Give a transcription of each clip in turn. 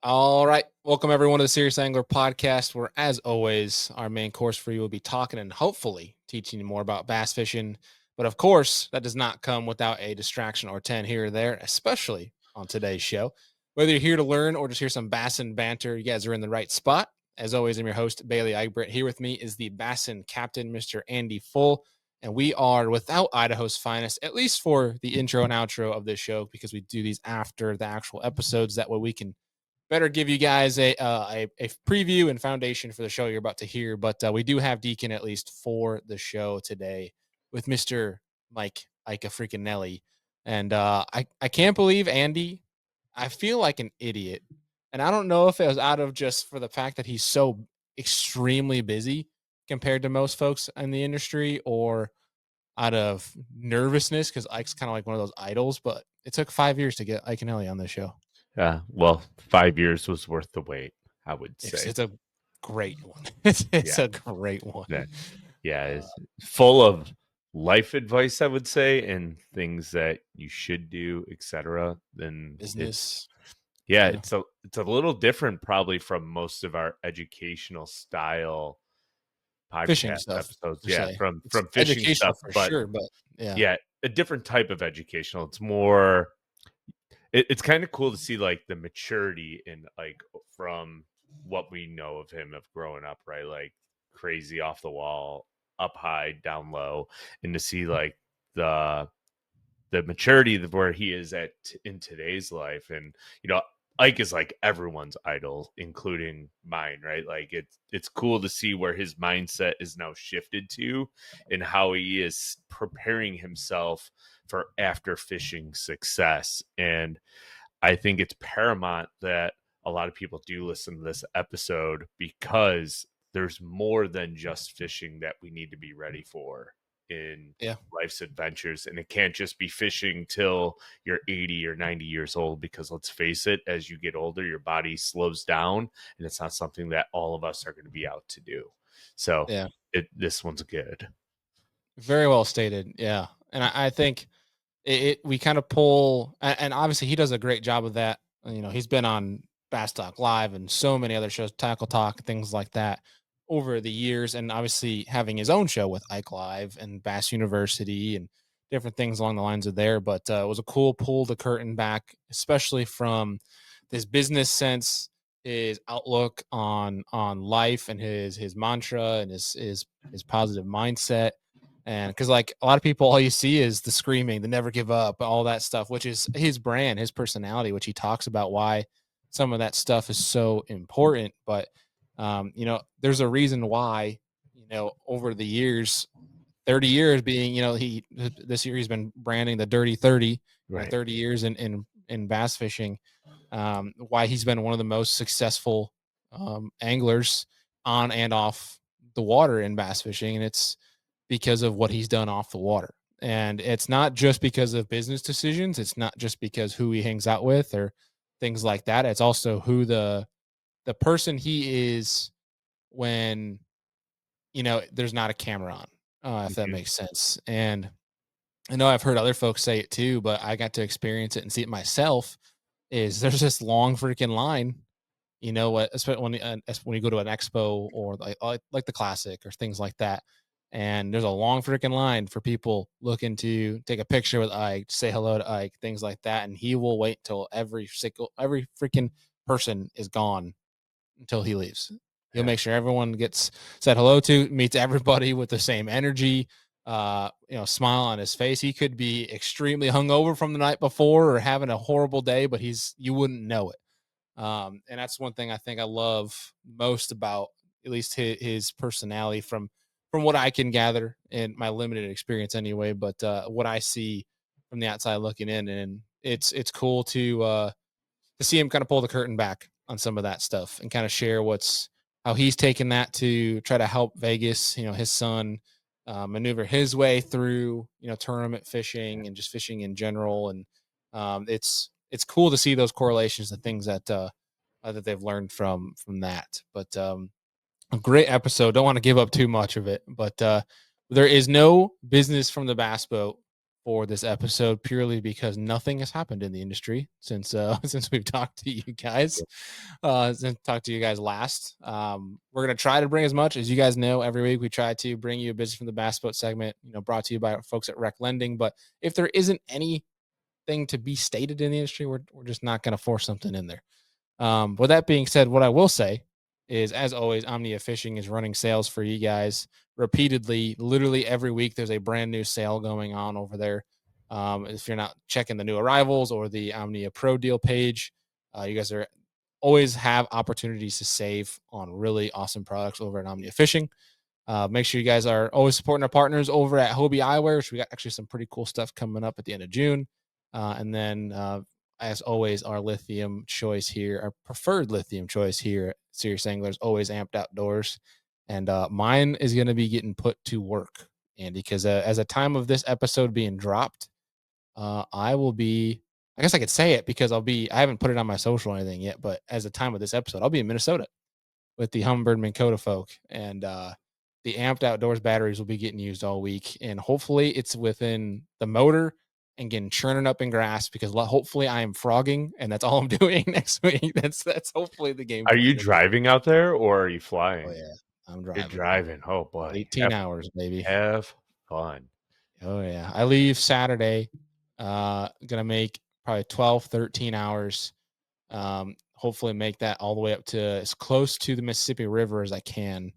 All right. Welcome, everyone, to the Serious Angler podcast, where, as always, our main course for you will be talking and hopefully teaching you more about bass fishing. But of course, that does not come without a distraction or 10 here or there, especially on today's show. Whether you're here to learn or just hear some bassin banter, you guys are in the right spot. As always, I'm your host, Bailey Egbert. Here with me is the bassin captain, Mr. Andy Full. And we are without Idaho's finest, at least for the intro and outro of this show, because we do these after the actual episodes. That way we can better give you guys a preview and foundation for the show you're about to hear. But we do have Deacon at least for the show today with Mr. Mike Iaconelli. And I can't believe Andy. I feel like an idiot. And I don't know if it was out of just for the fact that he's so extremely busy compared to most folks in the industry, or out of nervousness because Ike's kind of like one of those idols. But it took 5 years to get Iaconelli on this show. Well, 5 years was worth the wait, I would say. It's a great one. It's Yeah. a great one. It's full of life advice, I would say, and things that you should do, etc. Then Business. it's a little different probably from most of our educational style Fishing podcast stuff. episodes. per Yeah, se. from It's fishing educational stuff, for but sure, but yeah. a different type of educational. It's more it's kind of cool to see like the maturity in like from what we know of him of growing up, right? Like crazy off the wall, up high, down low, and to see like the maturity of where he is at in today's life. And Ike is like everyone's idol, including mine, right? Like it's cool to see where his mindset is now shifted to and how he is preparing himself for after fishing success. And I think it's paramount that a lot of people do listen to this episode because there's more than just fishing that we need to be ready for in Yeah. life's adventures. And it can't just be fishing till you're 80 or 90 years old, because let's face it, as you get older, your body slows down and it's not something that all of us are going to be out to do. So Yeah. this one's good. Very well stated. Yeah. And I think we kind of pull, and obviously he does a great job of that. He's been on Bass Talk Live and so many other shows, Tackle Talk, things like that over the years. And obviously having his own show with Ike Live and Bass University and different things along the lines of there. But it was a cool pull the curtain back, especially from this business sense, his outlook on life and his mantra and his positive mindset. And because like a lot of people, all you see is the screaming, the never give up, all that stuff, which is his brand, his personality, which he talks about why some of that stuff is so important. But there's a reason why, over the years, 30 years being, this year he's been branding the Dirty 30, Right. 30 years in bass fishing. Why he's been one of the most successful anglers on and off the water in bass fishing, and it's because of what he's done off the water. And it's not just because of business decisions. It's not just because who he hangs out with or things like that. It's also who the person he is when there's not a camera on, if that makes sense. And I know I've heard other folks say it too, but I got to experience it and see it myself. Is there's this long freaking line, what, especially when you go to an expo or like the classic or things like that, and there's a long freaking line for people looking to take a picture with Ike, say hello to Ike, things like that, and he will wait till every freaking person is gone until he leaves. He'll make sure everyone gets said hello to, meets everybody with the same energy, smile on his face. He could be extremely hungover from the night before or having a horrible day, but you wouldn't know it. And that's one thing I think I love most about at least his personality from what I can gather in my limited experience anyway, but what I see from the outside looking in. And it's cool to see him kind of pull the curtain back on some of that stuff and kind of share how he's taken that to try to help Vegas, his son, maneuver his way through, tournament fishing and just fishing in general. And it's cool to see those correlations and things that that they've learned from that. But a great episode. Don't want to give up too much of it, but there is no business from the bass boat for this episode purely because nothing has happened in the industry since since we've talked to you guys since talked to you guys last. We're gonna try to bring as much as you guys know every week. We try to bring you a business from the bass boat segment, brought to you by our folks at Rec Lending. But if there isn't anything to be stated in the industry, we're just not gonna force something in there. With that being said, what I will say is, as always, Omnia Fishing is running sales for you guys repeatedly. Literally every week, there's a brand new sale going on over there. If you're not checking the new arrivals or the Omnia Pro Deal page, you guys are always have opportunities to save on really awesome products over at Omnia Fishing. Make sure you guys are always supporting our partners over at Hobie Eyewear, which we got actually some pretty cool stuff coming up at the end of June. And then, as always, our lithium choice here, our preferred lithium choice here at Serious Anglers, always Amped Outdoors. And mine is going to be getting put to work, Andy, because as a time of this episode being dropped, I will be, I guess I could say it because I haven't put it on my social or anything yet, but as the time of this episode, I'll be in Minnesota with the Humminbird Minn Kota folk. And the Amped Outdoors batteries will be getting used all week. And hopefully it's within the motor and getting churning up in grass because hopefully I am frogging and that's all I'm doing next week. That's hopefully the game Are plan. you driving out there or are you Oh, flying? yeah. I'm You're driving. driving. Oh boy. 18 hours, baby. Have fun. Oh, yeah. I leave Saturday. Gonna make probably 12, 13 hours. Hopefully make that all the way up to as close to the Mississippi River as I can.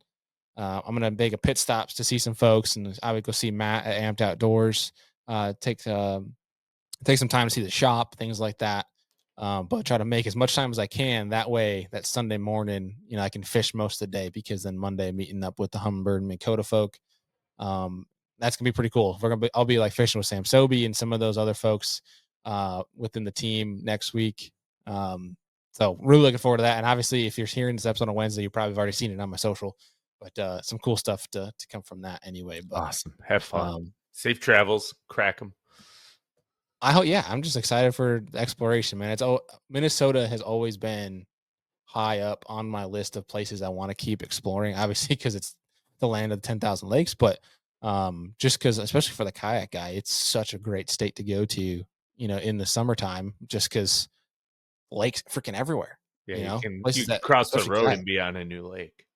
I'm gonna make a pit stops to see some folks, and I would go see Matt at Amped Outdoors. Take some time to see the shop, things like that. But try to make as much time as I can. That way, that Sunday morning, I can fish most of the day because then Monday meeting up with the Humminbird and Minn Kota folk. That's gonna be pretty cool. I'll be like fishing with Sam Sobey and some of those other folks within the team next week. So really looking forward to that. And obviously, if you're hearing this episode on Wednesday, you probably have already seen it on my social. But some cool stuff to come from that anyway. But Awesome. Have fun. um, Safe travels. Crack them. I hope, yeah, I'm just excited for the exploration, man. Minnesota has always been high up on my list of places I want to keep exploring. Obviously, because it's the land of the 10,000 lakes, but just because, especially for the kayak guy, it's such a great state to go to. In the summertime, just because lakes freaking everywhere. Yeah, you Places can that, cross the especially road kayak. and be on a new lake.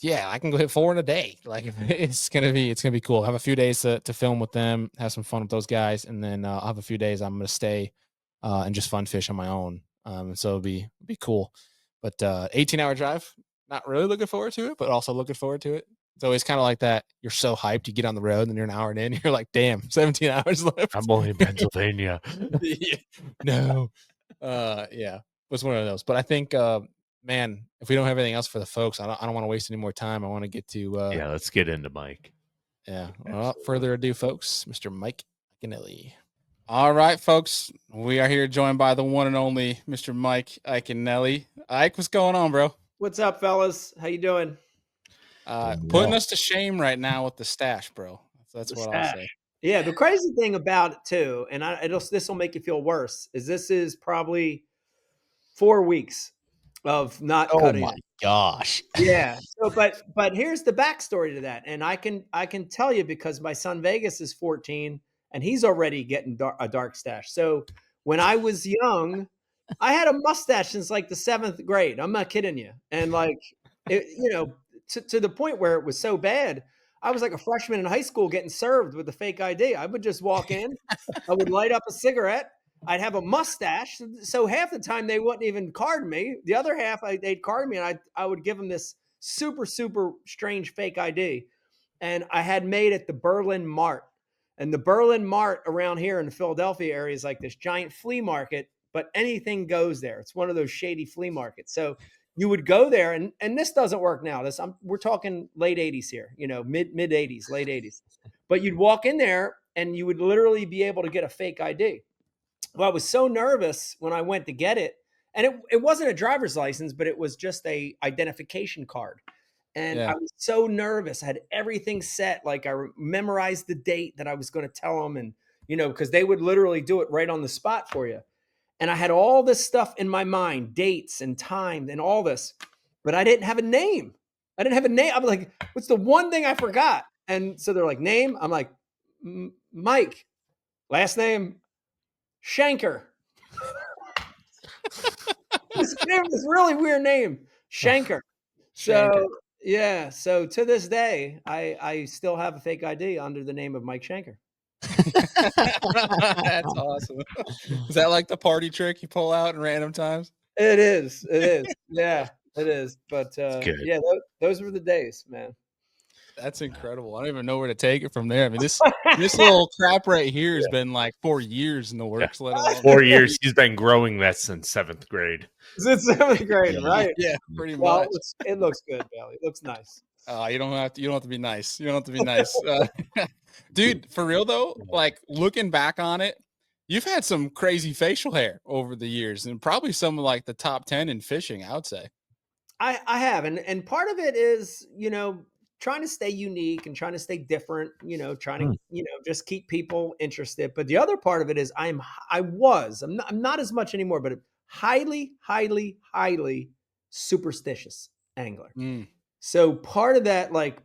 Yeah, I can go hit 4 in a day. Like it's gonna be cool. Have a few days to film with them, have some fun with those guys, and then I'll have a few days I'm gonna stay and just fun fish on my own. And so it'll be cool. But 18-hour drive, not really looking forward to it, but also looking forward to it. It's always kind of like that. You're so hyped, you get on the road, and you're an hour and in, you're like, damn, 17 hours left. I'm only in Pennsylvania. Yeah. No. Yeah. It's one of those. But I think man, if we don't have anything else for the folks, I don't want to waste any more time. I want to get to Yeah, let's get into Mike. yeah. Without Absolutely. further ado, folks, Mr. Mike Iaconelli. All right, folks. We are here joined by the one and only Mr. Mike Iaconelli. Ike, what's going on, bro? What's up, fellas? How you doing? Putting us to shame right now with the stash, bro. That's The what I'll say. stash. Yeah, the crazy thing about it too, and this will make you feel worse, is this is probably 4 weeks of not Oh cutting my it. gosh. Yeah. So, but here's the backstory to that, and I can tell you because my son Vegas is 14 and he's already getting a dark stash. So when I was young, I had a mustache since like the 7th grade. I'm not kidding you, and like it, to the point where it was so bad. I was like a freshman in high school getting served with a fake ID. I would just walk in, I would light up a cigarette. I'd have a mustache, so half the time they wouldn't even card me. The other half, they'd card me, and I would give them this super super strange fake ID. And I had made it the Berlin Mart, and the Berlin Mart around here in the Philadelphia area is like this giant flea market, but anything goes there. It's one of those shady flea markets. So you would go there, and this doesn't work now. We're talking late 80s here, mid 80s, late 80s. But you'd walk in there, and you would literally be able to get a fake ID. Well, I was so nervous when I went to get it, and it wasn't a driver's license, but it was just a identification card. And I Yeah. was so nervous. I had everything set. Like I memorized the date that I was going to tell them, and because they would literally do it right on the spot for you. And I had all this stuff in my mind, dates and time and all this, but I didn't have a name. I didn't have a name. I'm like, what's the one thing I forgot? And so they're like, name. I'm like, Mike. Last name Shanker. This really weird name, Shanker. So Shanker. yeah, so to this day, I still have a fake ID under the name of Mike Shanker. That's awesome. Is that like the party trick you pull out in random times? It is. It is. Yeah, it is. But good. yeah, those were the days, man. That's incredible. I don't even know where to take it from there. I mean, this little crap right here has been like 4 years in the works, let alone 4 years. He's been growing that since 7th grade. It's 7th grade, Yeah. right? Yeah, pretty Well, much. it looks good, Bailey. It looks nice. You don't have to be nice. You don't have to be nice. Dude, for real though, like looking back on it, you've had some crazy facial hair over the years and probably some of like the top 10 in fishing, I would say. I have, and part of it is, trying to stay unique and trying to stay different, trying to, just keep people interested. But the other part of it is I'm not as much anymore, but highly, highly, highly superstitious angler. Mm. So part of that, like,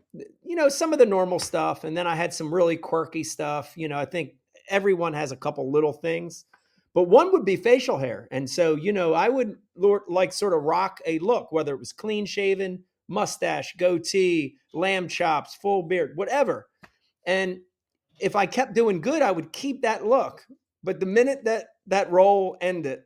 some of the normal stuff. And then I had some really quirky stuff. I think everyone has a couple little things, but one would be facial hair. And so, I would like sort of rock a look, whether it was clean shaven, mustache, goatee, lamb chops, full beard, whatever. And if I kept doing good, I would keep that look. But the minute that role ended,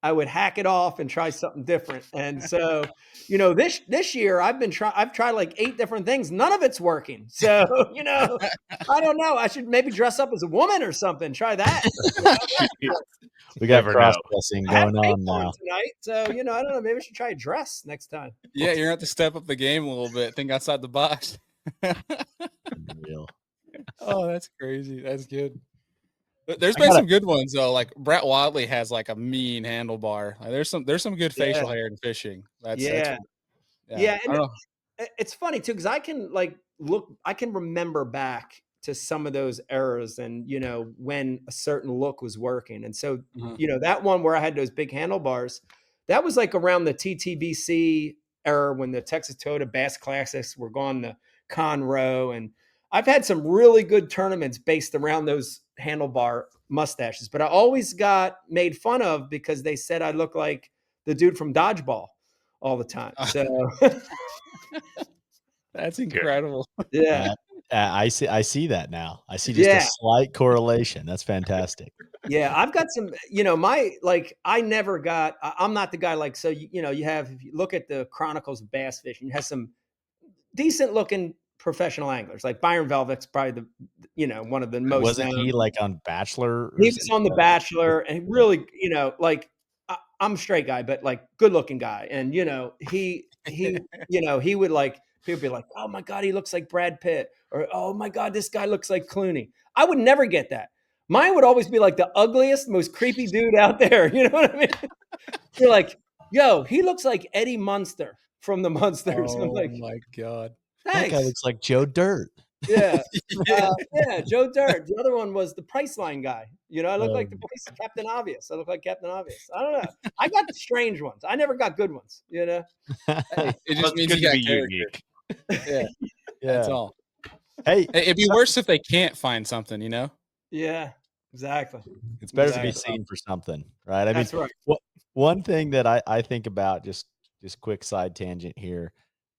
I would hack it off and try something different. And so, this year I've tried like 8 different things. None of it's working. So, I don't know. I should maybe dress up as a woman or something. Try that. We got Never cross know. dressing I have going on makeup now. tonight. So, I don't know. Maybe I should try a dress next time. Yeah, you're gonna have to step up the game a little bit. Think outside the box. Real. Oh, that's crazy. That's good. But there's I been gotta- some good ones though. Like Brett Wadley has like a mean handlebar. Like, there's some good facial hair in fishing. That's Yeah. yeah. Yeah, I and don't know. it's funny too because I can remember back to some of those eras and when a certain look was working. And so Mhm. that one where I had those big handlebars, that was like around the TTBC era when the Texas Toyota Bass Classics were going to Conroe. And I've had some really good tournaments based around those handlebar mustaches, but I always got made fun of because they said I look like the dude from Dodgeball all the time. So That's incredible. yeah. I see that now. I see just a Yeah. slight correlation. That's fantastic. Yeah, I've got some, I'm not the guy like, so, you have, if you look at the Chronicles of Bass Fishing, you have some decent looking professional anglers, like Byron Velvick's probably one of the most Wasn't known. he like on Bachelor? Or He was on The Bachelor and he really, like, I'm a straight guy, but like good looking guy. And, he would like, people be like, oh my God, he looks like Brad Pitt, or, oh my God, this guy looks like Clooney. I would never get that. Mine would always be like the ugliest, most creepy dude out there. You know what I mean? You're like, yo, he looks like Eddie Munster from the Munsters. I'm Oh like, my God. that thanks. guy looks like Joe Dirt. Yeah. Yeah. Joe Dirt. The other one was the Priceline guy. I look like the Oh. Captain Obvious. I look like Captain Obvious. I don't know. I got the strange ones. I never got good ones, Hey, it Well, just it's means good you to got be character. unique. Yeah, that's all. Hey, It'd be worse if they can't find something, Yeah, exactly. it's better to be Exactly. seen for something, right? I That's mean, right. one thing that I think about, just quick side tangent here,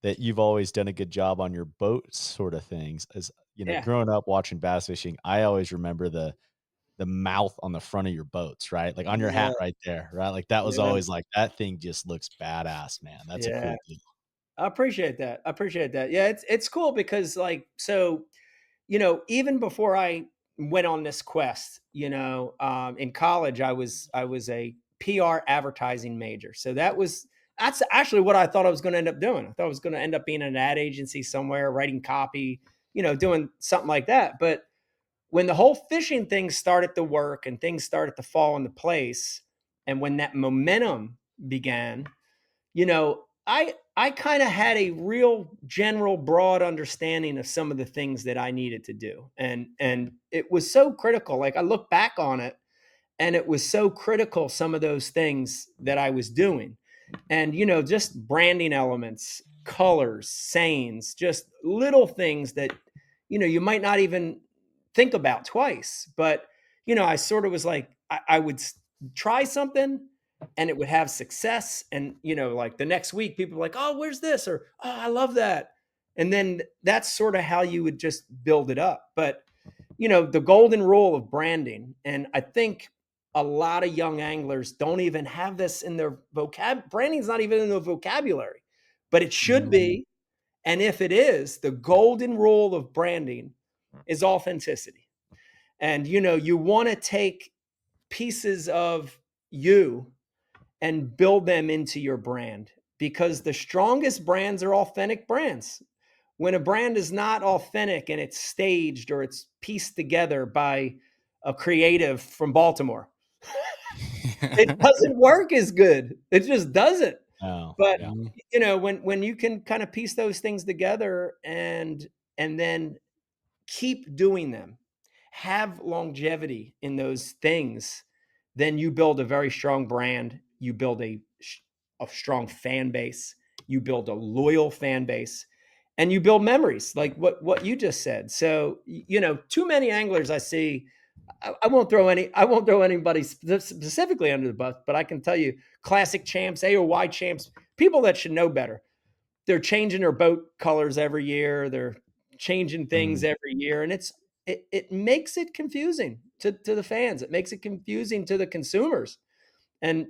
that you've always done a good job on your boat sort of things is, Yeah. growing up watching bass fishing, I always remember the mouth on the front of your boats, right? Like on your hat right there, right? Like that was Yeah. always like, that thing just looks badass, man. That's a Yeah. cool deal. I appreciate that. Yeah, it's cool because like, so, even before I went on this quest, in college, I was a PR advertising major. So that's actually what I thought I was going to end up doing. I thought I was going to end up being in an ad agency somewhere, writing copy, doing something like that. But when the whole fishing thing started to work and things started to fall into place, and when that momentum began, I kind of had a real general broad understanding of some of the things that I needed to do. And it was so critical. Like I look back on it and it was so critical, some of those things that I was doing. And just branding elements, colors, sayings, just little things that you might not even think about twice. But I sort of was like, I would try something and it would have success. And, like the next week, people were like, oh, where's this? Or, oh, I love that. And then that's sort of how you would just build it up. But, the golden rule of branding. And I think a lot of young anglers don't even have this in their branding's not even in their vocabulary, but it should be. And if it is, the golden rule of branding is authenticity. And, you want to take pieces of you and build them into your brand, because the strongest brands are authentic brands. When a brand is not authentic and it's staged or it's pieced together by a creative from Baltimore, it doesn't work as good. It just doesn't. Oh, But yeah. when you can kind of piece those things together and then keep doing them, have longevity in those things, then you build a very strong brand. You build a strong fan base. You build a loyal fan base, and you build memories like what you just said. So, too many anglers I see. I won't throw anybody specifically under the bus, but I can tell you, classic champs, AOY champs, people that should know better. They're changing their boat colors every year. They're changing things every year, and it makes it confusing to the fans. It makes it confusing to the consumers. And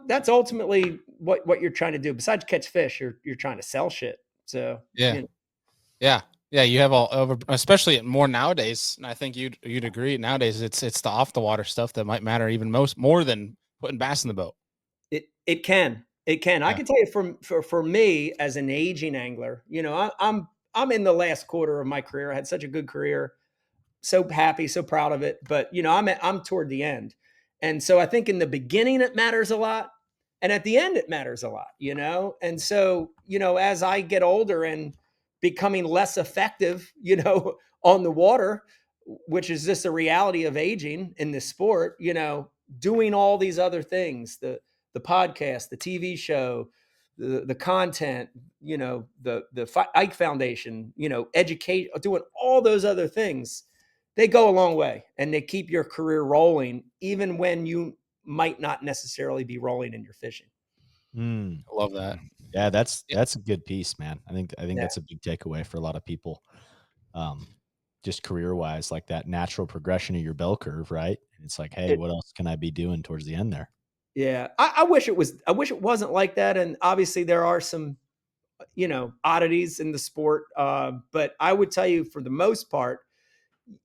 that's ultimately what you're trying to do. Besides catch fish, you're trying to sell shit. So Yeah. Yeah. Yeah. You have all over, especially more nowadays. And I think you'd agree nowadays it's the off the water stuff that might matter even more than putting bass in the boat. It can. I Yeah. can tell you for me as an aging angler, I'm in the last quarter of my career. I had such a good career, so happy, so proud of it. But I'm toward the end, and so I think in the beginning it matters a lot, and at the end it matters a lot. And so as I get older and becoming less effective, on the water, which is just a reality of aging in this sport. Doing all these other things, the podcast, the TV show, the content, the Ike Foundation, educate, doing all those other things, they go a long way and they keep your career rolling, even when you might not necessarily be rolling in your fishing. Mm. I love that. Yeah, Yeah. that's a good piece, man. I think Yeah. that's a big takeaway for a lot of people. Just career wise, like that natural progression of your bell curve, right? And it's like, hey, It, what else can I be doing towards the end there? yeah. I wish it was, I wish it wasn't like that. And obviously there are some, oddities in the sport. But I would tell you for the most part,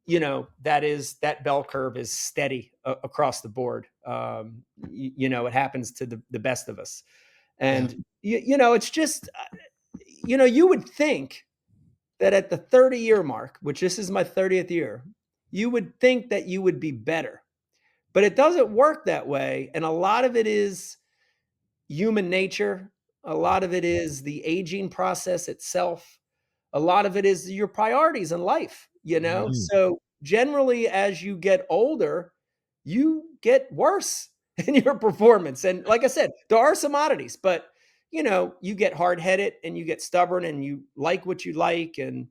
that bell curve is steady across the board. It happens to the best of us. And, it's just, you would think that at the 30-year mark, which this is my 30th year, you would think that you would be better, but it doesn't work that way. And a lot of it is human nature. A lot of it is the aging process itself. A lot of it is your priorities in life. Mm. So generally, as you get older, you get worse in your performance. And like I said, there are some oddities, but you get hard headed and you get stubborn and you like what you like. And,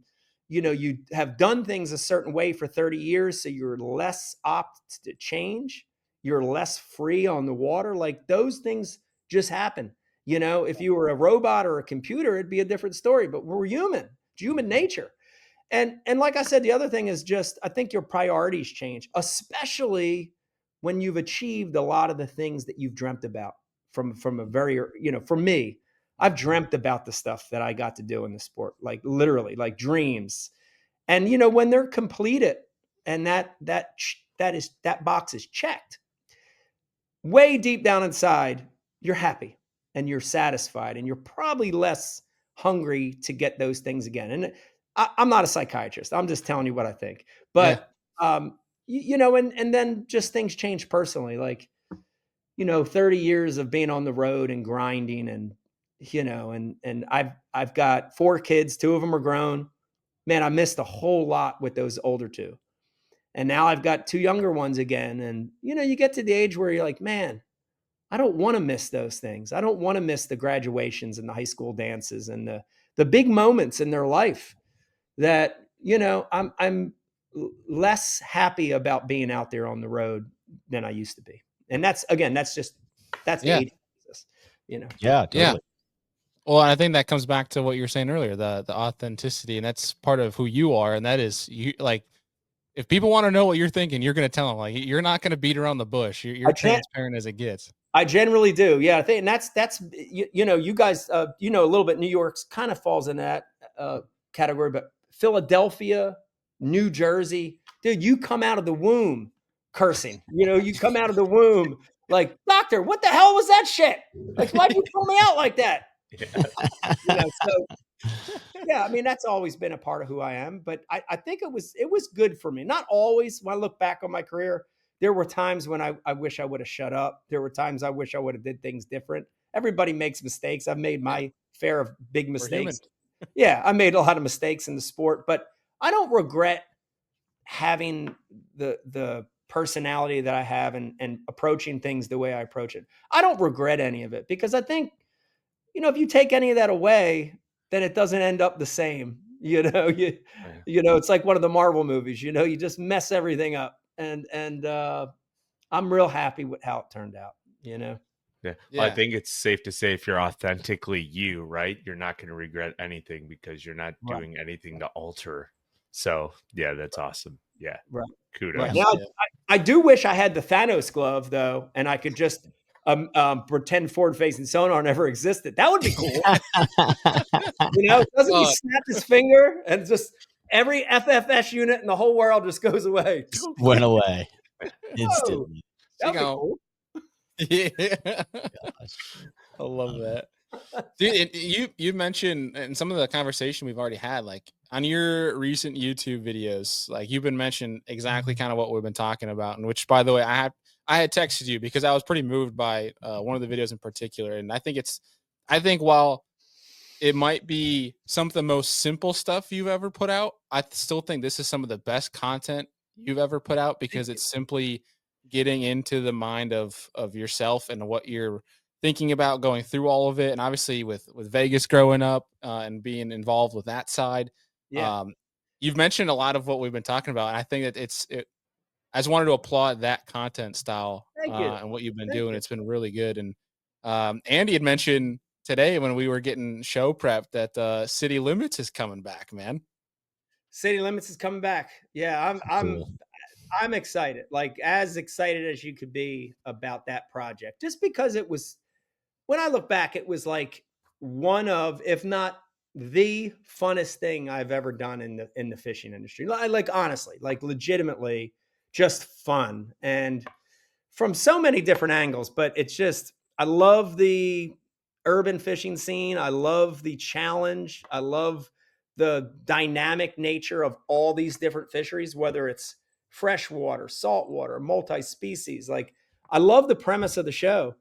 you have done things a certain way for 30 years. So you're less apt to change. You're less free on the water. Like those things just happen. If you were a robot or a computer, it'd be a different story, but we're human. It's human nature. And like I said, the other thing is just I think your priorities change, especially when you've achieved a lot of the things that you've dreamt about from a very, for me, I've dreamt about the stuff that I got to do in the sport, like literally, like dreams. And when they're completed and that box is checked, way deep down inside, you're happy and you're satisfied and you're probably less hungry to get those things again. And I'm not a psychiatrist. I'm just telling you what I think. Yeah. But and then just things change personally. Like 30 years of being on the road and grinding, and and I've got 4 kids. 2 of them are grown. Man, I missed a whole lot with those older 2. And now I've got 2 younger ones again. And you get to the age where you're like, man, I don't want to miss those things. I don't want to miss the graduations and the high school dances and the big moments in their life that, I'm less happy about being out there on the road than I used to be. And that's Yeah. age, you know. Yeah, Yeah. totally. Well, I think that comes back to what you were saying earlier, the authenticity, and that's part of who you are. And that is you, like, if people want to know what you're thinking, you're going to tell them. Like, you're not going to beat around the bush. You're I can't. transparent as it gets. I generally do. Yeah, I think, and that's you know, you guys, you know, a little bit. New York's kind of falls in that category, but Philadelphia, New Jersey, dude, you come out of the womb cursing. You know, you come out of the womb like, doctor, what the hell was that shit? Like, why'd you pull me out like that? Yeah. You know, so yeah, I mean, that's always been a part of who I am. But I think it was good for me. Not always. When I look back on my career, there were times when I wish I would have shut up. There were times I wish I would have did things different. Everybody makes mistakes. I've made my fair of big We're human. mistakes. Yeah, I made a lot of mistakes in the sport, but I don't regret having the personality that I have and approaching things the way I approach it. I don't regret any of it because I think, you know, if you take any of that away, then it doesn't end up the same. You know, you know, it's like one of the Marvel movies. You know, you just mess everything up, and I'm real happy with how it turned out. You know. Yeah. Yeah. Well, I think it's safe to say if you're authentically you, right, you're not going to regret anything because you're not Right. doing anything to alter. So, yeah, that's awesome. Yeah. Right. Kudos. Right. Now, I do wish I had the Thanos glove though, and I could just pretend forward-facing sonar never existed. That would be cool. You know, doesn't he snap his finger and just every FFS unit in the whole world just goes away? Went away Whoa, instantly. that'd be cool. Yeah. Gosh. I love that. Dude, you mentioned in some of the conversation we've already had, like on your recent YouTube videos, like you've been mentioning exactly kind of what we've been talking about, and which, by the way, I had texted you because I was pretty moved by one of the videos in particular, and I think while it might be some of the most simple stuff you've ever put out, I still think this is some of the best content you've ever put out because it's simply getting into the mind of yourself and what you're thinking about going through all of it. And obviously with Vegas growing up and being involved with that side, Yeah. you've mentioned a lot of what we've been talking about. And I think that I just wanted to applaud that content style Thank you. and what you've been Thank doing. you. It's been really good. And Andy had mentioned today when we were getting show prep that City Limits is coming back, man. City Limits is coming back. Yeah, Cool. I'm excited. Like as excited as you could be about that project. Just because it was, when I look back, it was like one of, if not the funnest thing I've ever done in the fishing industry. Like honestly, like legitimately just fun. And from so many different angles, but it's just, I love the urban fishing scene. I love the challenge. I love the dynamic nature of all these different fisheries, whether it's freshwater, saltwater, multi-species. Like I love the premise of the show.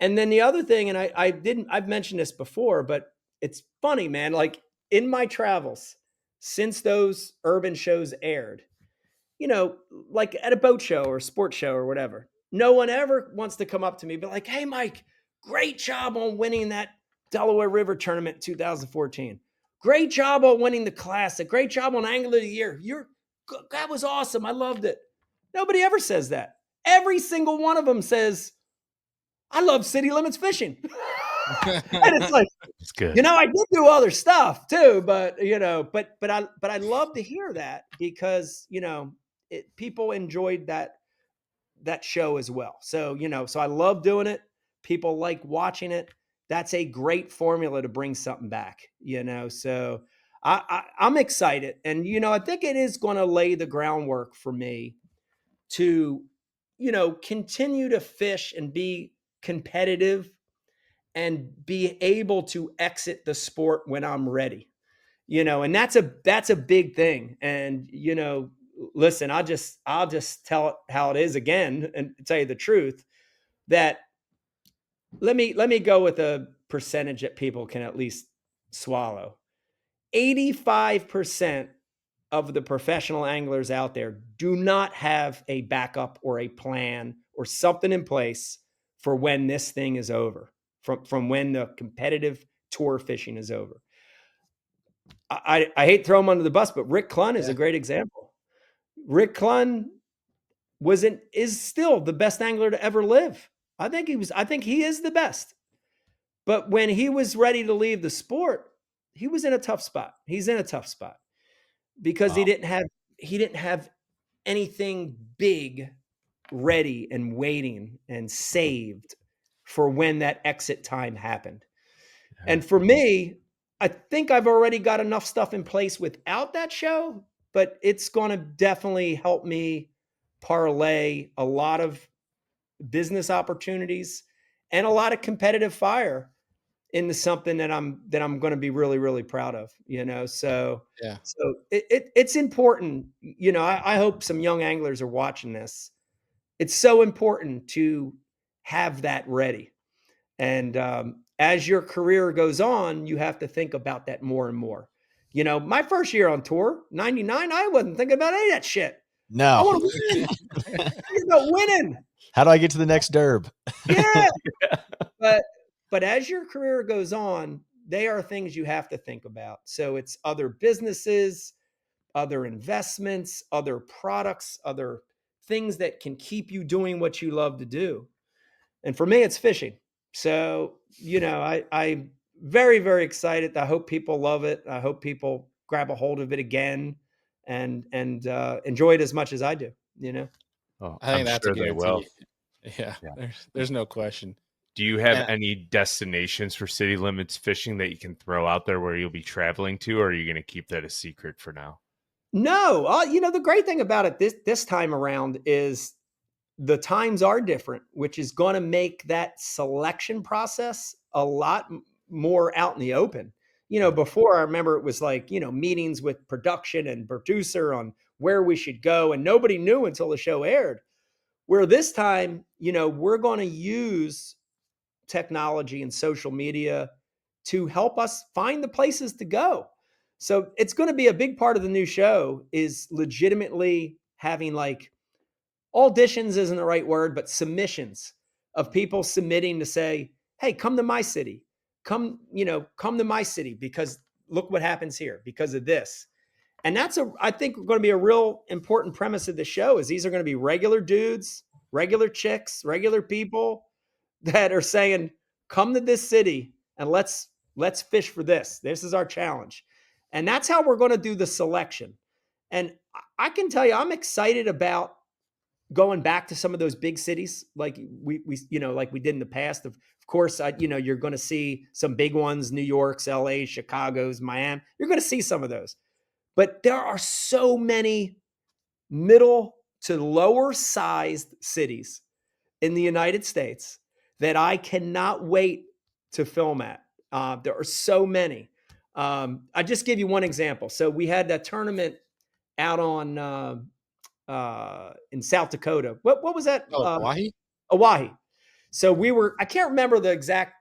And then the other thing, and I've mentioned this before, but it's funny, man. Like in my travels, since those urban shows aired, you know, like at a boat show or a sports show or whatever, no one ever wants to come up to me, but like, hey, Mike, great job on winning that Delaware River tournament in 2014. Great job on winning the classic. Great job on Angler of the Year. That was awesome. I loved it. Nobody ever says that. Every single one of them says, I love City Limits fishing. And it's like, It's good. you know, I did do other stuff too, but you know, but I love to hear that because, you know, people enjoyed that show as well. So, you know, so I love doing it. People like watching it. That's a great formula to bring something back, you know. So I'm excited. And, you know, I think it is going to lay the groundwork for me to, you know, continue to fish and be competitive and be able to exit the sport when I'm ready. You know, and that's a big thing. And, you know, listen, I'll just tell it how it is again and tell you the truth that let me go with a percentage that people can at least swallow. 85% of the professional anglers out there do not have a backup or a plan or something in place for when this thing is over, from when the competitive tour fishing is over. I hate to throw him under the bus, but Rick Clunn is a great example. Rick Clunn is still the best angler to ever live. I think he is the best. But when he was ready to leave the sport, he was in a tough spot. He's in a tough spot because he Wow. didn't have anything big ready and waiting and saved for when that exit time happened. And for me, I think I've already got enough stuff in place without that show, but it's going to definitely help me parlay a lot of business opportunities and a lot of competitive fire into something that I'm going to be really, really proud of, you know? So, Yeah. so it's important, you know, I hope some young anglers are watching this. It's so important to have that ready. And as your career goes on, you have to think about that more and more. You know, my first year on tour, 99, I wasn't thinking about any of that shit. I No. want to win. It's about winning. How do I get to the next derb? Yeah. But as your career goes on, they are things you have to think about. So it's other businesses, other investments, other products, other things that can keep you doing what you love to do. And for me, it's fishing. So, you know, I'm very, very excited. I hope people love it. I hope people grab a hold of it again and enjoy it as much as I do, you know? Oh, I I'm think that's a sure they will. guarantee. Yeah, Yeah. there's no question. Do you have And any destinations for city limits fishing that you can throw out there where you'll be traveling to, or are you going to keep that a secret for now? No, you know, the great thing about it this time around is the times are different, which is going to make that selection process a lot more out in the open. You know, before I remember it was like, you know, meetings with production and producer on where we should go, and nobody knew until the show aired. Where this time, you know, we're going to use technology and social media to help us find the places to go. So it's going to be a big part of the new show is legitimately having like auditions isn't the right word, but submissions of people submitting to say, hey, come to my city. Come, you know, come to my city because look what happens here because of this. And that's I think going to be a real important premise of the show is these are going to be regular dudes, regular chicks, regular people that are saying, come to this city and let's fish for this. This is our challenge. And that's how we're going to do the selection. And I can tell you, I'm excited about going back to some of those big cities like we you know like we did in the past. Of course, you know, you're going to see some big ones, New York's, LA, Chicago's, Miami. You're going to see some of those. But there are so many middle to lower sized cities in the United States that I cannot wait to film at. There are so many. I just give you one example. So we had that tournament out on in South Dakota. What was that? oh, Hawaii? Oahe. So I can't remember the exact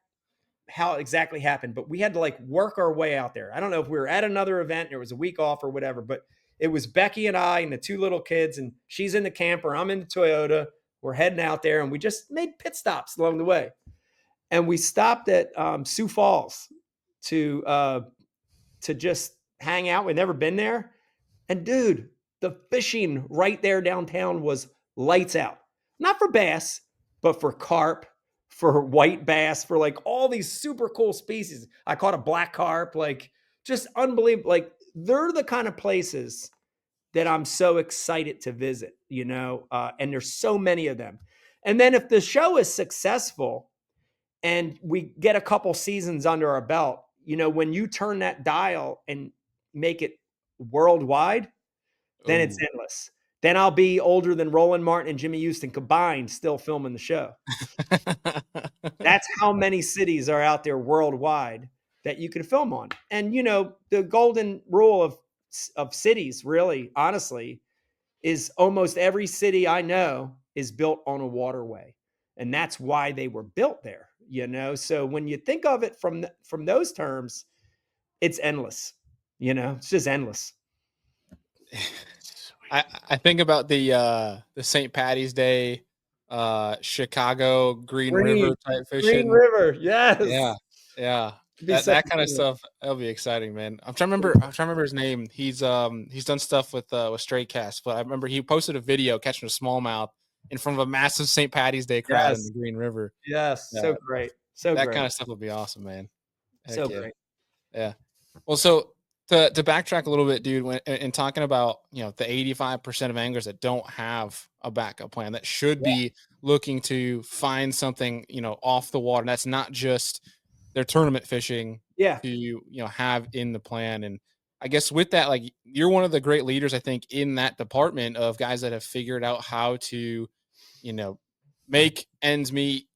how it exactly happened, but we had to like work our way out there. I don't know if we were at another event, and it was a week off or whatever, but it was Becky and I and the two little kids, and she's in the camper, I'm in the Toyota. We're heading out there, and we just made pit stops along the way. And we stopped at Sioux Falls to just hang out. We'd never been there. And dude, the fishing right there downtown was lights out. Not for bass, but for carp, for white bass, for like all these super cool species. I caught a black carp, like just unbelievable. Like they're the kind of places that I'm so excited to visit, you know, and there's so many of them. And then if the show is successful and we get a couple seasons under our belt, you know, when you turn that dial and make it worldwide, then it's Ooh. endless. Then I'll be older than Roland Martin and Jimmy Houston combined, still filming the show. That's how many cities are out there worldwide that you can film on. And you know, the golden rule of cities, really, honestly, is almost every city I know is built on a waterway, and that's why they were built there. You know, so when you think of it from those terms, it's endless. You know, it's just endless. I think about the St. Patty's Day, Chicago Green Green, River type Green fishing. River, yes. Yeah, yeah. be such that a kind of good one. stuff, that'll be exciting, man. I'm trying to remember his name. He's done stuff with Stray Cast, but I remember he posted a video catching a smallmouth in front of a massive St. Patty's Day crowd in the Yes. Green River. Yes. Uh, So great. So that great. kind of stuff would be awesome, man. Heck So yeah. great. Yeah. Well, so to backtrack a little bit, dude, when in talking about the 85% of anglers that don't have a backup plan, that should Yeah. be looking to find something off the water. That's not just their tournament fishing Yeah. to have in the plan. And I guess with that, like you're one of the great leaders, I think, in that department of guys that have figured out how to you know make ends meet,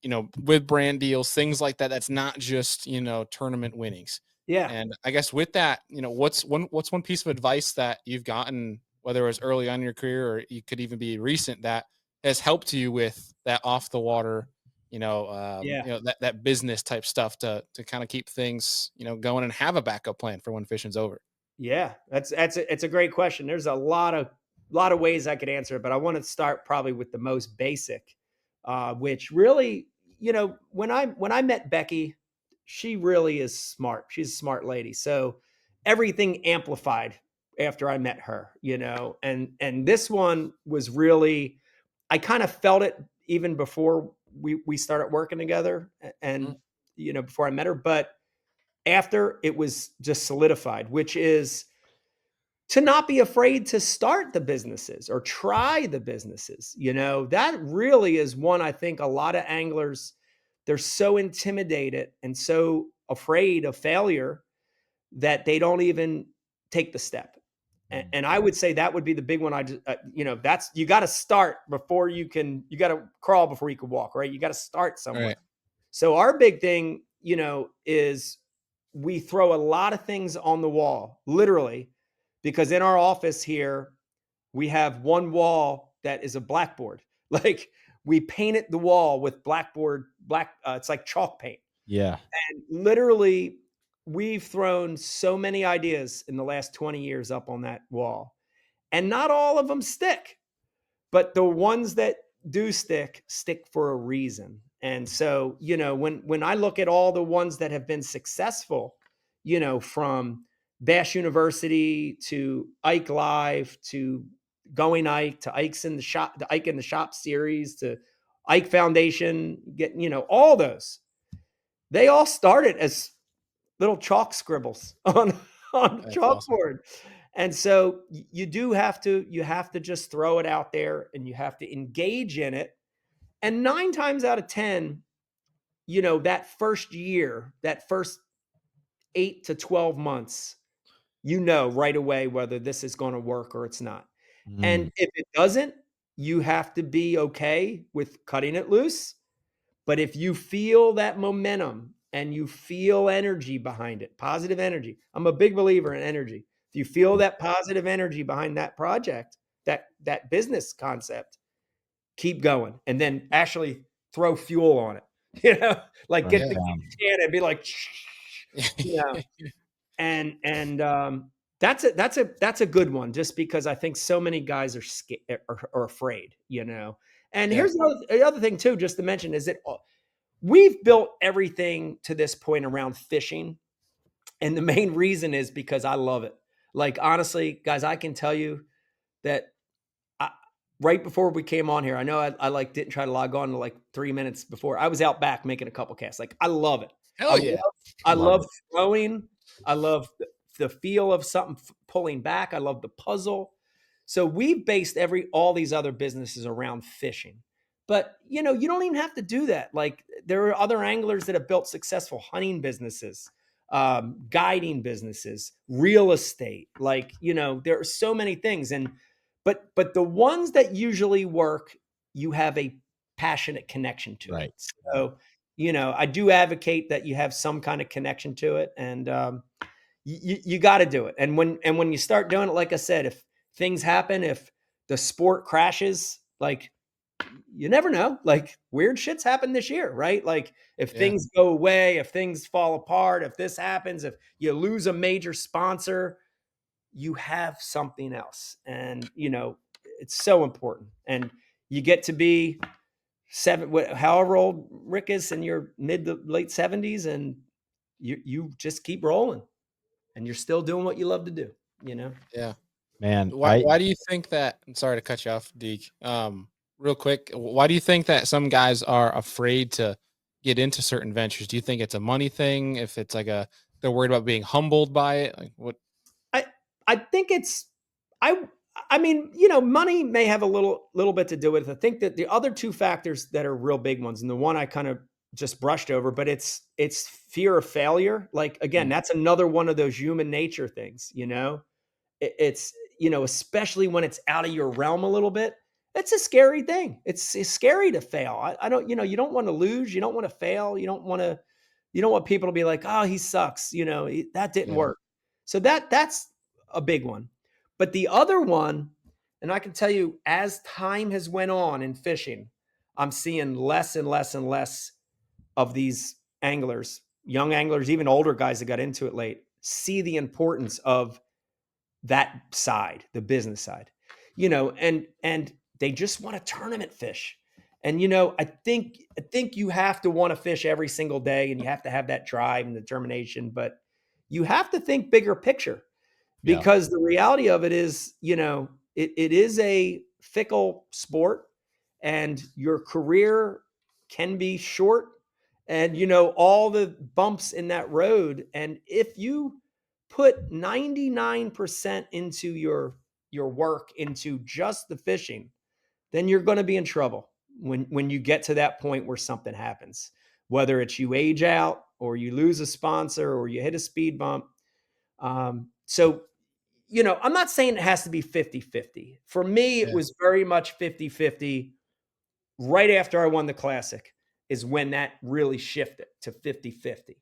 with brand deals, things like that. That's not just tournament winnings. Yeah. And I guess with that, what's one piece of advice that you've gotten, whether it was early on in your career or you could even be recent, that has helped you with that off the water, Yeah. that business type stuff to kind of keep things, going and have a backup plan for when fishing's over. Yeah, it's a great question. There's a lot of ways I could answer it, but I want to start probably with the most basic, which really, when I met Becky, she really is smart. She's a smart lady. So everything amplified after I met her, and this one was really, I kind of felt it even before we started working together, and Mhm. before I met her, but after it was just solidified, which is to not be afraid to start the businesses or try the businesses. That really is one. I think a lot of anglers, they're so intimidated and so afraid of failure that they don't even take the step. And I would say that would be the big one. That's, you got to start before you got to crawl before you can walk, right? You got to start All somewhere. right. So our big thing, is we throw a lot of things on the wall, literally, because in our office here, we have one wall that is a blackboard. Like, we painted the wall with it's like chalk paint. Yeah. And literally, we've thrown so many ideas in the last 20 years up on that wall, and not all of them stick. But the ones that do stick for a reason. And so, when I look at all the ones that have been successful, from Bash University to Ike Live to Going Ike to Ike's in the Shop, the Ike in the Shop series to Ike Foundation, all those, they all started as little chalk scribbles on That's awesome. chalkboard. And so you have to just throw it out there and you have to engage in it. And 9 times out of 10, that first year, that first 8 to 12 months, right away whether this is going to work or it's not. Mm, And if it doesn't, you have to be okay with cutting it loose. But if you feel that momentum and you feel energy behind it, positive energy, I'm a big believer in energy. If you feel that positive energy behind that project, that business concept, keep going, and then actually throw fuel on it. Like, right get Yeah. the down. can and be like, you know, and that's a good one, just because I think so many guys are scared or afraid. And Yeah. here's the other thing too, just to mention, is that we've built everything to this point around fishing. And the main reason is because I love it. Like, honestly, guys, I can tell you that I, right before we came on here, I know I like didn't try to log on to like 3 minutes before. I was out back making a couple casts. Like, I love it. I Hell love, yeah. I Love love it. throwing. I love the feel of something pulling back. I love the puzzle. So we've based all these other businesses around fishing. But you don't even have to do that. Like, there are other anglers that have built successful hunting businesses, guiding businesses, real estate. Like, there are so many things. And but the ones that usually work, you have a passionate connection to it. Right. So, I do advocate that you have some kind of connection to it, and you got to do it. And when you start doing it, like I said, if things happen, if the sport crashes, like, you never know. Like, weird shit's happened this year, right? Like, if Yeah. things go away, if things fall apart, if this happens, if you lose a major sponsor, you have something else. And it's so important. And you get to be however old Rick is, in your mid to late 70s, and you just keep rolling, and you're still doing what you love to do. Yeah. Man, Why do you think that? I'm sorry to cut you off, Deke. Real quick, why do you think that some guys are afraid to get into certain ventures? Do you think it's a money thing? If it's like they're worried about being humbled by it? Like what? I think it's I I mean, money may have a little bit to do with it. I think that the other two factors that are real big ones, and the one I kind of just brushed over, but it's fear of failure. Like again, Mm. that's another one of those human nature things, it's especially when it's out of your realm a little bit. It's a scary thing. It's scary to fail. I don't, you don't want to lose, you don't want to fail, you don't want people to be like, oh, he sucks, that didn't Yeah. work. So that's a big one. But the other one, and I can tell you, as time has went on in fishing, I'm seeing less and less and less of these anglers, young anglers, even older guys that got into it late, see the importance of that side, the business side, and they just want to tournament fish. And I think you have to want to fish every single day, and you have to have that drive and determination, but you have to think bigger picture, yeah, because the reality of it is, it is a fickle sport, and your career can be short, and all the bumps in that road. And if you put 99% into your work into just the fishing, then you're going to be in trouble when you get to that point where something happens, whether it's you age out or you lose a sponsor or you hit a speed bump. So I'm not saying it has to be 50-50. For me, it Yeah. was very much 50-50. Right after I won the Classic is when that really shifted to 50-50.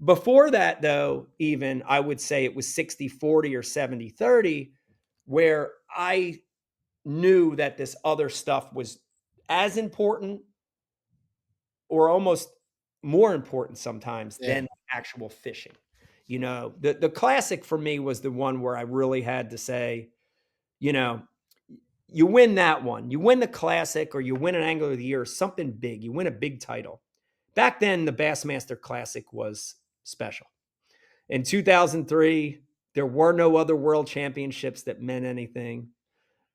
Before that, though, even I would say it was 60-40 or 70-30, where I knew that this other stuff was as important or almost more important sometimes Yeah. than actual fishing. The Classic for me was the one where I really had to say, you know, you win that one, you win the Classic, or you win an Angler of the Year, something big, you win a big title. Back then, the Bassmaster Classic was special. In 2003, there were no other world championships that meant anything.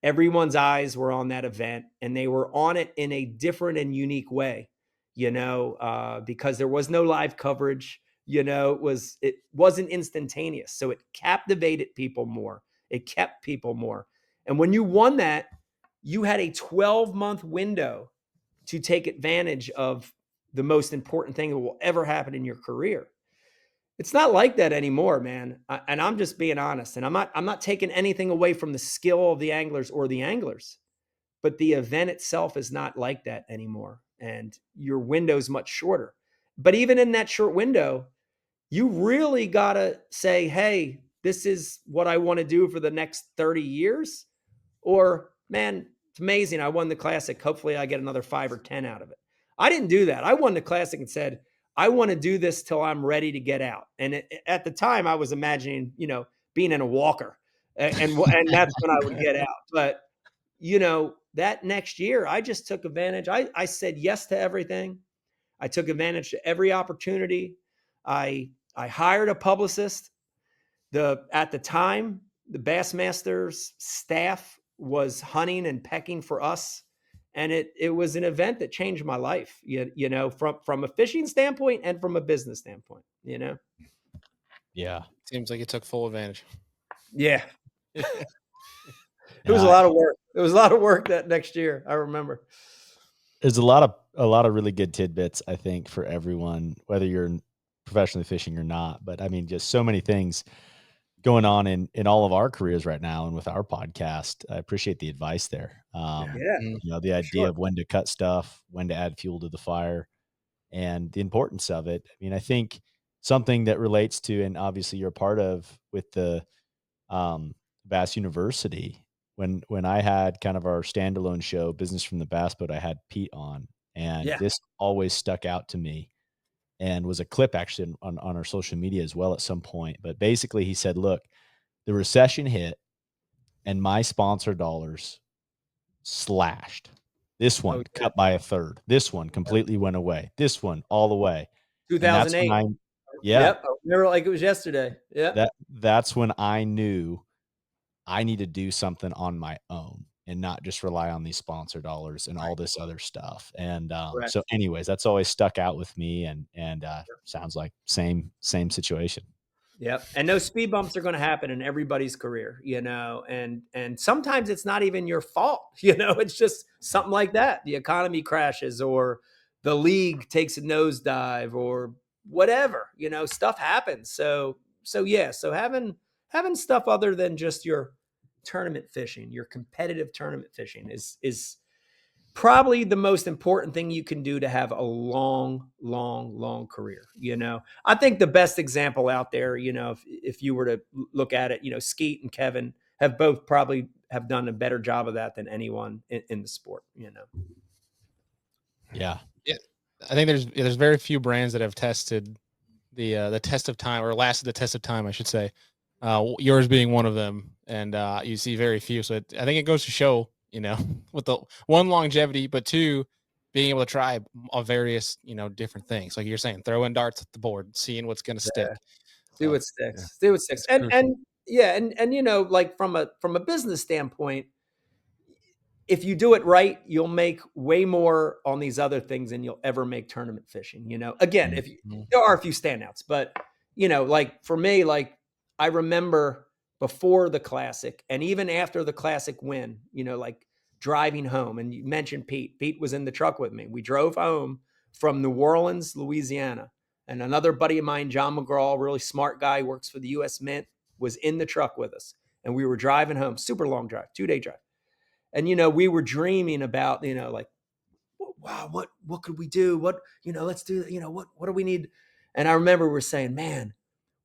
Everyone's eyes were on that event, and they were on it in a different and unique way, because there was no live coverage. It wasn't instantaneous, so it captivated people more. It kept people more. And when you won that, you had a 12-month window to take advantage of the most important thing that will ever happen in your career. It's not like that anymore, man. And I'm just being honest. And I'm not taking anything away from the skill of the anglers or the anglers, but the event itself is not like that anymore. And your window's much shorter. But even in that short window, you really gotta say, hey, this is what I want to do for the next 30 years. Or, man, it's amazing. I won the Classic. Hopefully I get another 5 or 10 out of it. I didn't do that. I won the Classic and said, I want to do this till I'm ready to get out. And at the time, I was imagining, being in a walker, and that's when I would get out. But that next year, I just took advantage. I said yes to everything. I took advantage to every opportunity. I hired a publicist. At the time, the Bassmasters staff was hunting and pecking for us, and it was an event that changed my life. From a fishing standpoint and from a business standpoint. yeah. Seems like it took full advantage. Yeah, it was a Yeah, lot of work. It was a lot of work that next year. I remember. there's a lot of really good tidbits, I think, for everyone, whether you're professionally fishing or not. But I mean, just so many things going on in all of our careers right now, and with our podcast. I appreciate the advice there. Yeah, Mm. The for idea sure. of when to cut stuff, when to add fuel to the fire, and the importance of it. I mean, I think something that relates to, and obviously you're a part of with the Bass University. When I had kind of our standalone show, Business from the Bass Boat, I had Pete on, and Yeah. this always stuck out to me, and was a clip actually on our social media as well at some point. But basically, he said, "Look, the recession hit, and my sponsor dollars slashed. This Oh one yeah. cut by a third. This one completely went away. This one all the way." And that's when 2008. Yeah. Yep. I remember like it was yesterday. Yep. That's when I knew I need to do something on my own and not just rely on these sponsor dollars and all this other stuff. And Correct. so anyways, that's always stuck out with me and sounds like same situation. Yep. And those speed bumps are going to happen in everybody's career, and sometimes it's not even your fault, it's just something like that. The economy crashes or the league takes a nosedive or whatever, stuff happens. So having stuff other than just your tournament fishing, your competitive tournament fishing is probably the most important thing you can do to have a long career. I think the best example out there, if you were to look at it, Skeet and Kevin have both probably have done a better job of that than anyone in the sport. Yeah. Yeah, I think there's very few brands that have tested the test of time, or lasted the test of time, I should say. Yours being one of them, and you see very few. So I think it goes to show, with the one, longevity, but two, being able to try various, different things. Like you're saying, throwing darts at the board, seeing what's going to stick. See what Yeah. sticks. See what sticks. And yeah, and like from a business standpoint, if you do it right, you'll make way more on these other things than you'll ever make tournament fishing. Again, if there are a few standouts, but like for me, like I remember before the classic and even after the classic win, like driving home. And you mentioned Pete. Pete was in the truck with me. We drove home from New Orleans, Louisiana, and another buddy of mine, John McGraw, really smart guy, works for the U.S. Mint, was in the truck with us, and we were driving home. Super long drive, 2-day drive. And, we were dreaming about, like, wow, what could we do? Let's do, what do we need? And I remember we were saying, man,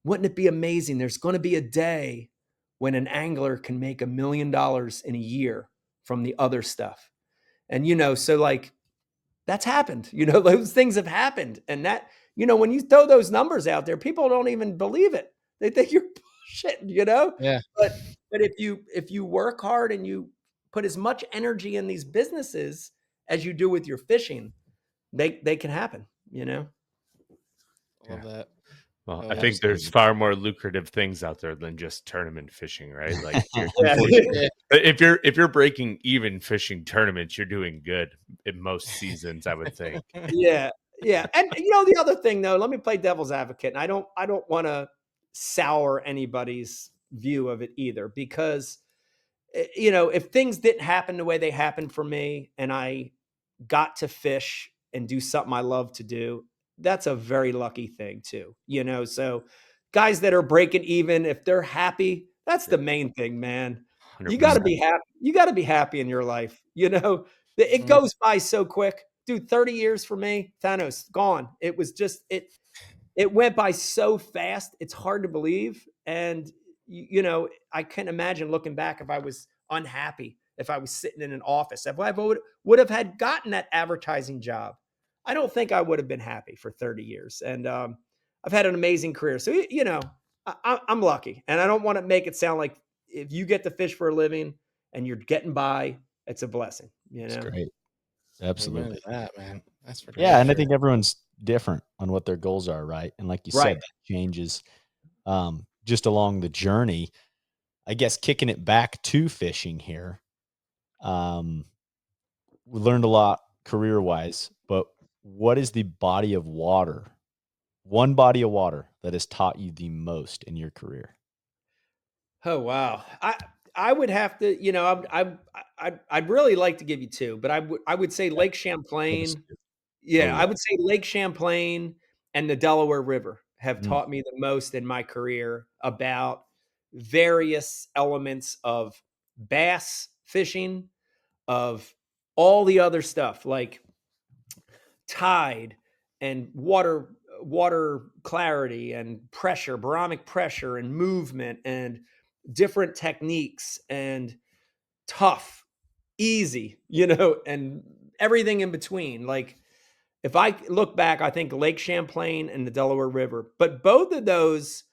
wouldn't it be amazing? There's going to be a day when an angler can make $1 million in a year from the other stuff. And, so like that's happened, those things have happened. And that, when you throw those numbers out there, people don't even believe it. They think you're bullshit, Yeah. But if you work hard and you put as much energy in these businesses as you do with your fishing, they can happen, I love that. Well, Oh, I think there's absolutely. far more lucrative things out there than just tournament fishing, right? Like Yeah. if you're breaking even fishing tournaments, you're doing good in most seasons, I would think. Yeah. Yeah. And the other thing though, let me play devil's advocate. And I don't want to sour anybody's view of it either, because if things didn't happen the way they happened for me and I got to fish and do something I love to do, that's a very lucky thing too. So guys that are breaking even, if they're happy, that's the main thing, man. You got to 100%. be happy. You got to be happy in your life. It goes by so quick. Dude, 30 years for me, Thanos, gone. It was just it went by so fast. It's hard to believe. And I can't imagine looking back if I was unhappy, if I was sitting in an office, if I would have had gotten that advertising job. I don't think I would have been happy for 30 years. And I've had an amazing career. So, I'm lucky. And I don't want to make it sound like if you get to fish for a living and you're getting by, it's a blessing. It's great. Amen Absolutely. to that, man. That's for Yeah, damn and I sure. think everyone's different on what their goals are, right? And like you Right. said, that changes just along the journey. I guess kicking it back to fishing here, we learned a lot career-wise, but what is the body of water, one body of water that has taught you the most in your career? Oh wow. I would have to, I'd really like to give you two, but I would say Yeah, Lake give us Champlain. two. Oh, Yeah, yeah. I would say Lake Champlain and the Delaware River have Mm, taught me the most in my career about various elements of bass fishing, of all the other stuff like tide and water clarity and pressure, barometric pressure and movement and different techniques and tough, easy, and everything in between. Like if I look back, I think Lake Champlain and the Delaware River, but both of those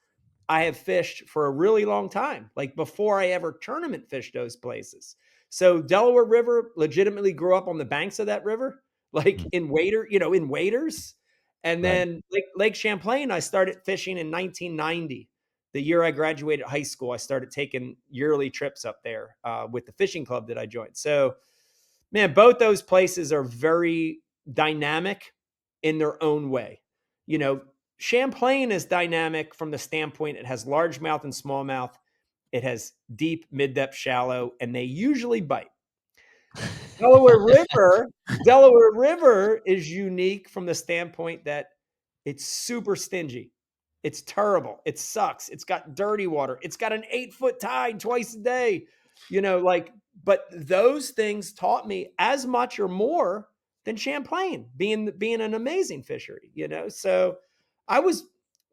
I have fished for a really long time, like before I ever tournament fished those places. So Delaware River legitimately grew up on the banks of that river, like mm. in waders. And then Lake Champlain, I started fishing in 1990. The year I graduated high school, I started taking yearly trips up there with the fishing club that I joined. So, man, both those places are very dynamic in their own way. You know, Champlain is dynamic from the standpoint it has largemouth and smallmouth. It has deep, mid-depth, shallow, and they usually bite. Delaware River, Delaware River is unique from the standpoint that it's super stingy. It's terrible. It sucks. It's got dirty water. It's got an 8-foot tide twice a day. You know, like, but those things taught me as much or more than Champlain being an amazing fishery, you know. So I was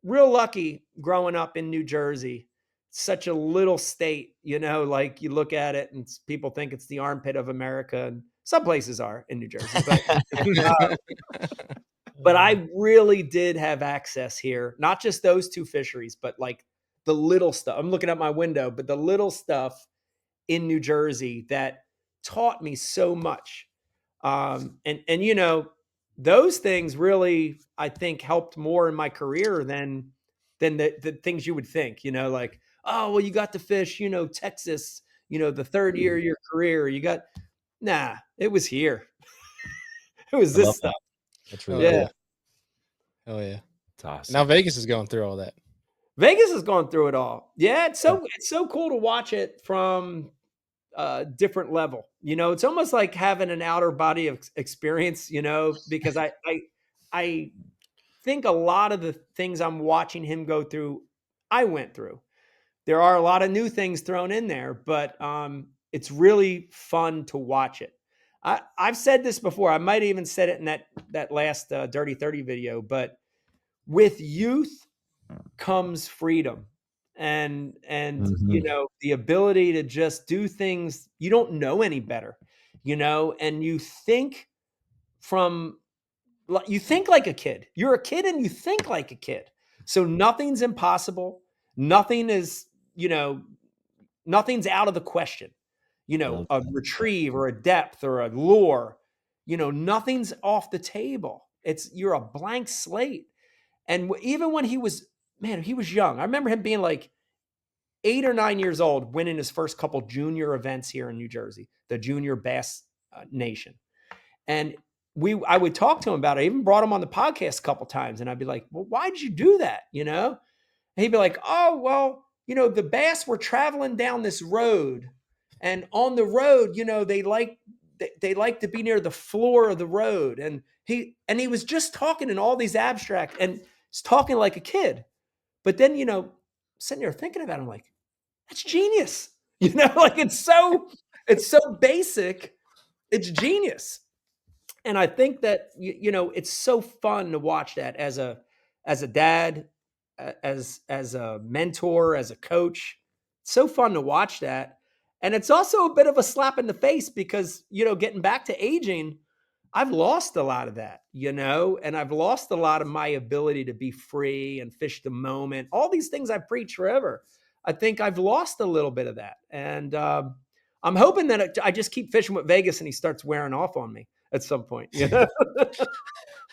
real lucky growing up in New Jersey. Such a little state, you know, like you look at it and people think it's the armpit of America, and some places are in New Jersey, but I really did have access here, not just those two fisheries, but like the little stuff. I'm looking out my window, but the little stuff in New Jersey that taught me so much. And you know, those things really, I think, helped more in my career than the things you would think, you know, like, oh, well, you got to fish, you know, Texas, you know, the third year of your career. It was here. It was I this love stuff. that. That's Oh, really Yeah. cool. Hell yeah. It's awesome. Now Vegas is going through all that. Vegas has gone through it all. Yeah, it's so cool to watch it from a different level. You know, it's almost like having an outer body of experience, you know, because I think a lot of the things I'm watching him go through, I went through. There are a lot of new things thrown in there, but it's really fun to watch it. I've said this before. I might have even said it in that last Dirty 30 video, but with youth comes freedom and you know, the ability to just do things you don't know any better, you know, and from you think like a kid. You're a kid and you think like a kid. So nothing's impossible. Nothing is, you know, nothing's out of the question. You know, Love a that. retrieve or a depth or a lure, you know, nothing's off the table. You're a blank slate. And even when he was young. I remember him being like 8 or 9 years old, winning his first couple junior events here in New Jersey, the Junior Bass Nation. And I would talk to him about it. I even brought him on the podcast a couple times, and I'd be like, "Well, why did you do that?" You know, and he'd be like, "Oh, well, you know, the bass were traveling down this road, and on the road, you know, they like to be near the floor of the road." And he was just talking in all these abstract, and he's talking like a kid. But then, you know, sitting there thinking about it, I'm like, that's genius. You know, like it's so basic, it's genius. And I think that you know, it's so fun to watch that as a dad, as a mentor, as a coach. It's so fun to watch that. And it's also a bit of a slap in the face because, you know, getting back to aging, I've lost a lot of that, you know, and I've lost a lot of my ability to be free and fish the moment. All these things I preach forever. I think I've lost a little bit of that. And I'm hoping that I just keep fishing with Vegas and he starts wearing off on me at some point. You know?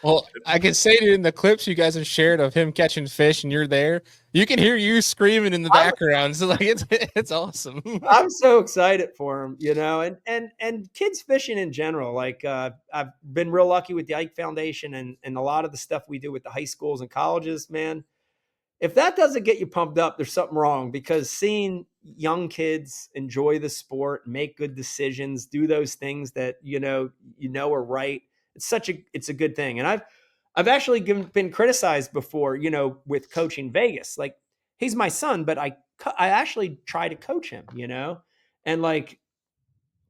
Well, I can say that in the clips you guys have shared of him catching fish and you're there, you can hear you screaming in the background. So like it's awesome. I'm so excited for him, you know, and kids fishing in general. Like I've been real lucky with the Ike Foundation and a lot of the stuff we do with the high schools and colleges, man. If that doesn't get you pumped up, there's something wrong, because seeing young kids enjoy the sport, make good decisions, do those things that you know are right, it's a good thing. And I've actually been criticized before, you know, with coaching Vegas. Like, he's my son, but I actually try to coach him, you know, and like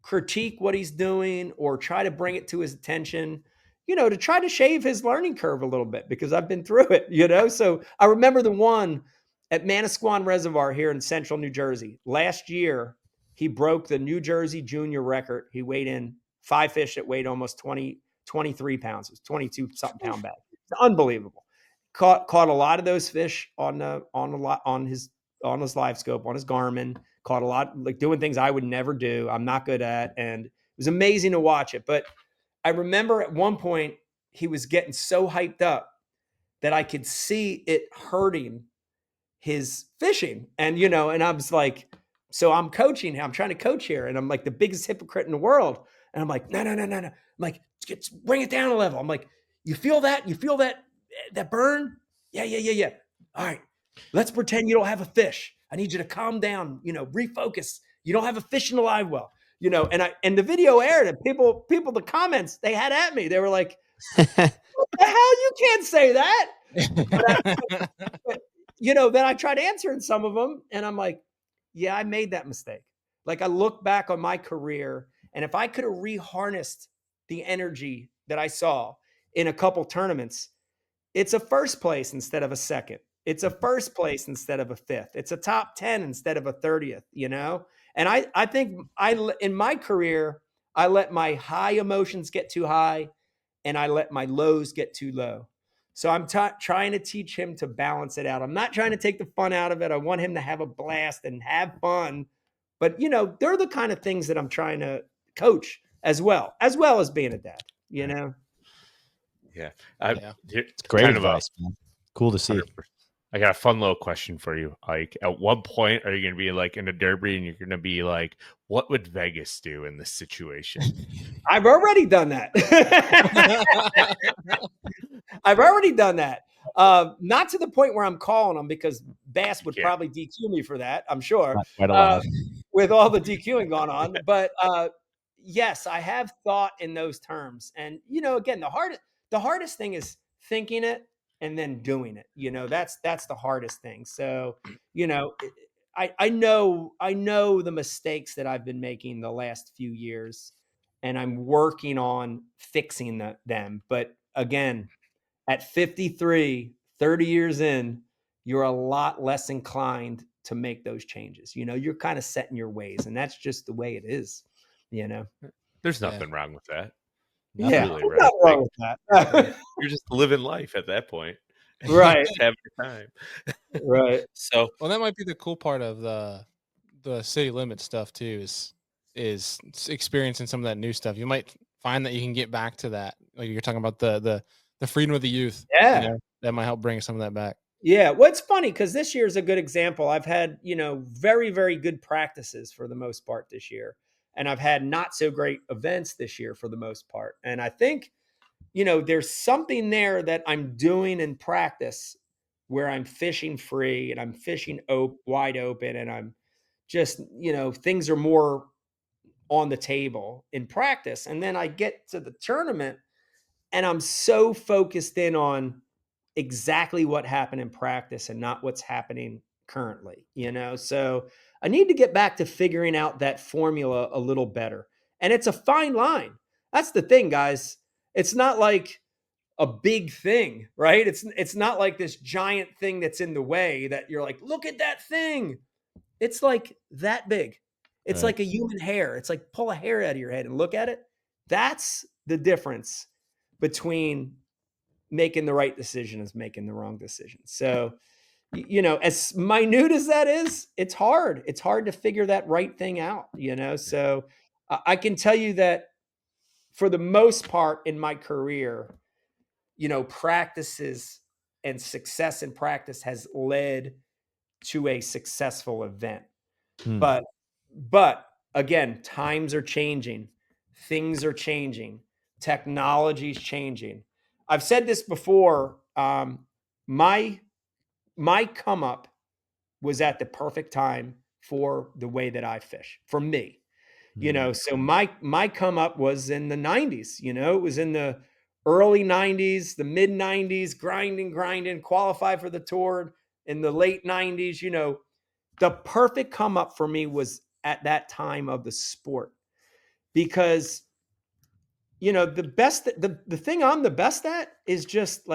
critique what he's doing or try to bring it to his attention, you know, to try to shave his learning curve a little bit, because I've been through it, you know. So I remember the one at Manasquan Reservoir here in central New Jersey. Last year, he broke the New Jersey junior record. He weighed in 5 fish that weighed almost 23 pounds. It was 22 something pound bag. It's unbelievable. Caught a lot of those fish on his live scope, on his Garmin. Caught a lot, like doing things I would never do. I'm not good at. And it was amazing to watch it. But I remember at one point he was getting so hyped up that I could see it hurting his fishing. And, and I was like, so I'm coaching him. I'm trying to coach here. And I'm like the biggest hypocrite in the world. And I'm like, no. I'm like, bring it down a level. I'm like, you feel that? You feel that burn? Yeah. All right. Let's pretend you don't have a fish. I need you to calm down, refocus. You don't have a fish in the live well, and the video aired and people, the comments they had at me, they were like, what the hell? You can't say that. But, then I tried answering some of them and I'm like, yeah, I made that mistake. Like I look back on my career and if I could have reharnessed the energy that I saw in a couple tournaments, it's a first place instead of a second. It's a first place instead of a fifth. It's a top 10 instead of a 30th, And I think in my career, I let my high emotions get too high and I let my lows get too low. So I'm trying to teach him to balance it out. I'm not trying to take the fun out of it. I want him to have a blast and have fun. But, they're the kind of things that I'm trying to coach as well as being a dad, Yeah. Yeah. It's great advice, man. Cool to see. I got a fun little question for you. Like, at what point are you going to be like in a derby and you're going to be like, what would Vegas do in this situation? I've already done that. I've already done that. Not to the point where I'm calling them because Bass would probably DQ me for that, I'm sure, Not quite allowed. with all the DQing going on. But yes, I have thought in those terms. And, again, the hardest thing is thinking it and then doing it. That's the hardest thing. So, I know the mistakes that I've been making the last few years and I'm working on fixing them. But again, at 53, 30 years in, you're a lot less inclined to make those changes. You're kind of set in your ways, and that's just the way it is, There's nothing wrong with that. Yeah, really, there's right? nothing wrong with that. You're just living life at that point. Right. Just having a time. Right. So, well, that might be the cool part of the city limit stuff too, is experiencing some of that new stuff. You might find that you can get back to that. Like you're talking about the freedom of the youth. Yeah. That might help bring some of that back. Yeah. Well, it's funny because this year is a good example. I've had, very, very good practices for the most part this year. And I've had not so great events this year for the most part. And I think, there's something there that I'm doing in practice where I'm fishing free and I'm fishing wide open and I'm just, things are more on the table in practice. And then I get to the tournament and I'm so focused in on exactly what happened in practice and not what's happening currently, So I need to get back to figuring out that formula a little better. And it's a fine line. That's the thing, guys. It's not like a big thing, right? It's not like this giant thing that's in the way that you're like, look at that thing. It's like that big. It's Right. like a human hair. It's like pull a hair out of your head and look at it. That's the difference between making the right decision as making the wrong decision. So, as minute as that is, it's hard. It's hard to figure that right thing out, So I can tell you that for the most part in my career, practices and success in practice has led to a successful event. But again, times are changing. Things are changing. Technology's changing. I've said this before. My come up was at the perfect time for the way that I fish for me. So my come up was in the 90s, it was in the early 90s, the mid 90s, grinding, qualify for the tour in the late 90s, the perfect come up for me was at that time of the sport because the thing I'm the best at is just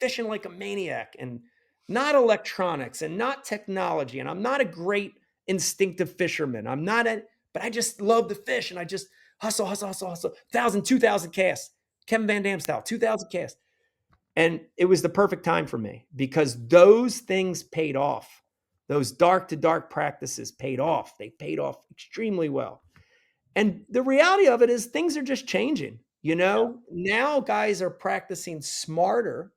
fishing like a maniac and not electronics and not technology. And I'm not a great instinctive fisherman. But I just love the fish and I just hustle, 1,000, 2,000 casts, Kevin Van Dam style, 2,000 casts. And it was the perfect time for me because those things paid off. Those dark to dark practices paid off. They paid off extremely well. And the reality of it is things are just changing. Now guys are practicing smarter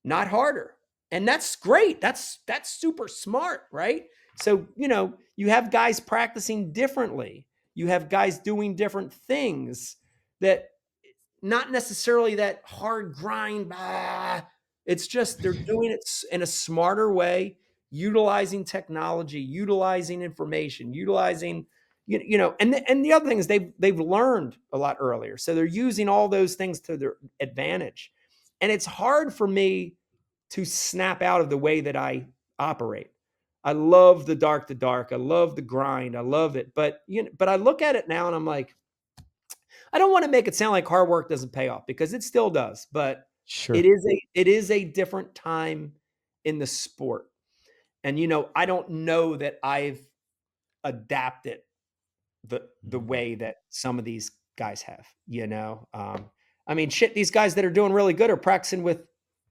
not harder. And that's great. That's super smart, right? So, you have guys practicing differently. You have guys doing different things that not necessarily that hard grind. It's just they're doing it in a smarter way, utilizing technology, utilizing information, utilizing and the other thing is they've learned a lot earlier, so they're using all those things to their advantage. And it's hard for me to snap out of the way that I operate. I love the dark to dark. I love the grind. I love it. But but I look at it now and I'm like, I don't want to make it sound like hard work doesn't pay off, because it still does. But Sure. it is a different time in the sport. And I don't know that I've adapted the way that some of these guys have. I mean, shit, these guys that are doing really good are practicing with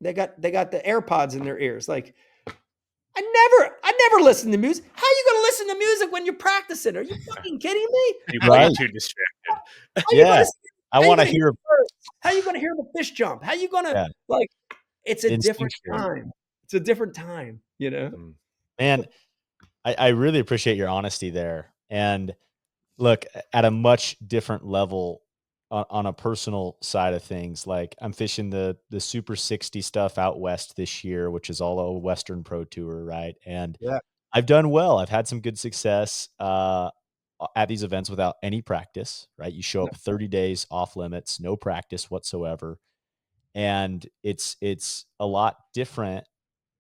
they got the AirPods in their ears. Like, I never listen to music. How are you going to listen to music when you're practicing? Are you fucking kidding me? People Right. get too distracted. How you Yeah. gonna, I how you want to gonna hear. the birds? How are you going to hear the fish jump? How are you going to Yeah. It's a different Instinctual. time. It's a different time, Mm. Man, I really appreciate your honesty there. And look, at a much different level on a personal side of things, like I'm fishing the Super 60 stuff out west this year, which is all a Western Pro Tour, right? And Yeah. I've done well. I've had some good success at these events without any practice, right? You show up 30 days off limits, no practice whatsoever. And it's a lot different,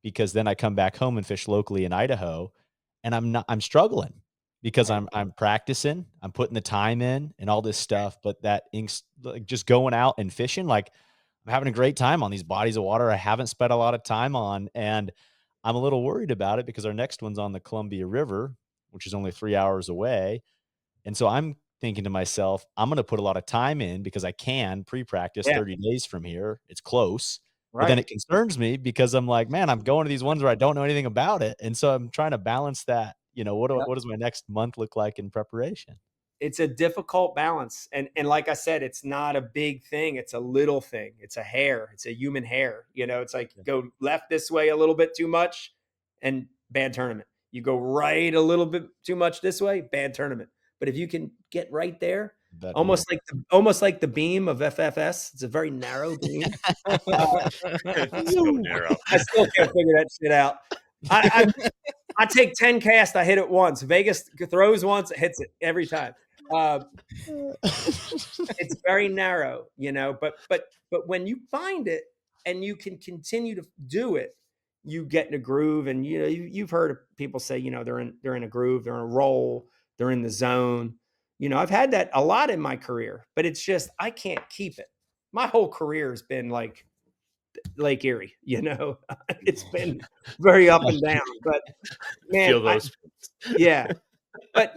because then I come back home and fish locally in Idaho, and I'm struggling because Right. I'm practicing, I'm putting the time in and all this stuff, but like just going out and fishing, like I'm having a great time on these bodies of water I haven't spent a lot of time on. And I'm a little worried about it because our next one's on the Columbia River, which is only 3 hours away. And so I'm thinking to myself, I'm going to put a lot of time in because I can pre-practice Yeah. 30 days from here. It's close. But Right. then it concerns me because I'm like, man, I'm going to these ones where I don't know anything about it. And so I'm trying to balance that. What does my next month look like in preparation? It's a difficult balance. And like I said, it's not a big thing. It's a little thing. It's a hair. It's a human hair. It's like go left this way a little bit too much and bad tournament. You go right a little bit too much this way, bad tournament. But if you can get right there, almost like the beam of FFS, it's a very narrow beam. It's so narrow. I still can't figure that shit out. I take 10 casts, I hit it once. Vegas throws once, it hits it every time. It's very narrow, but when you find it and you can continue to do it, you get in a groove. And you've heard people say, they're in a groove, they're in a roll, they're in the zone. I've had that a lot in my career, but it's just I can't keep it. My whole career has been like Lake Erie, it's been very up and down. But man, Feel those. yeah. But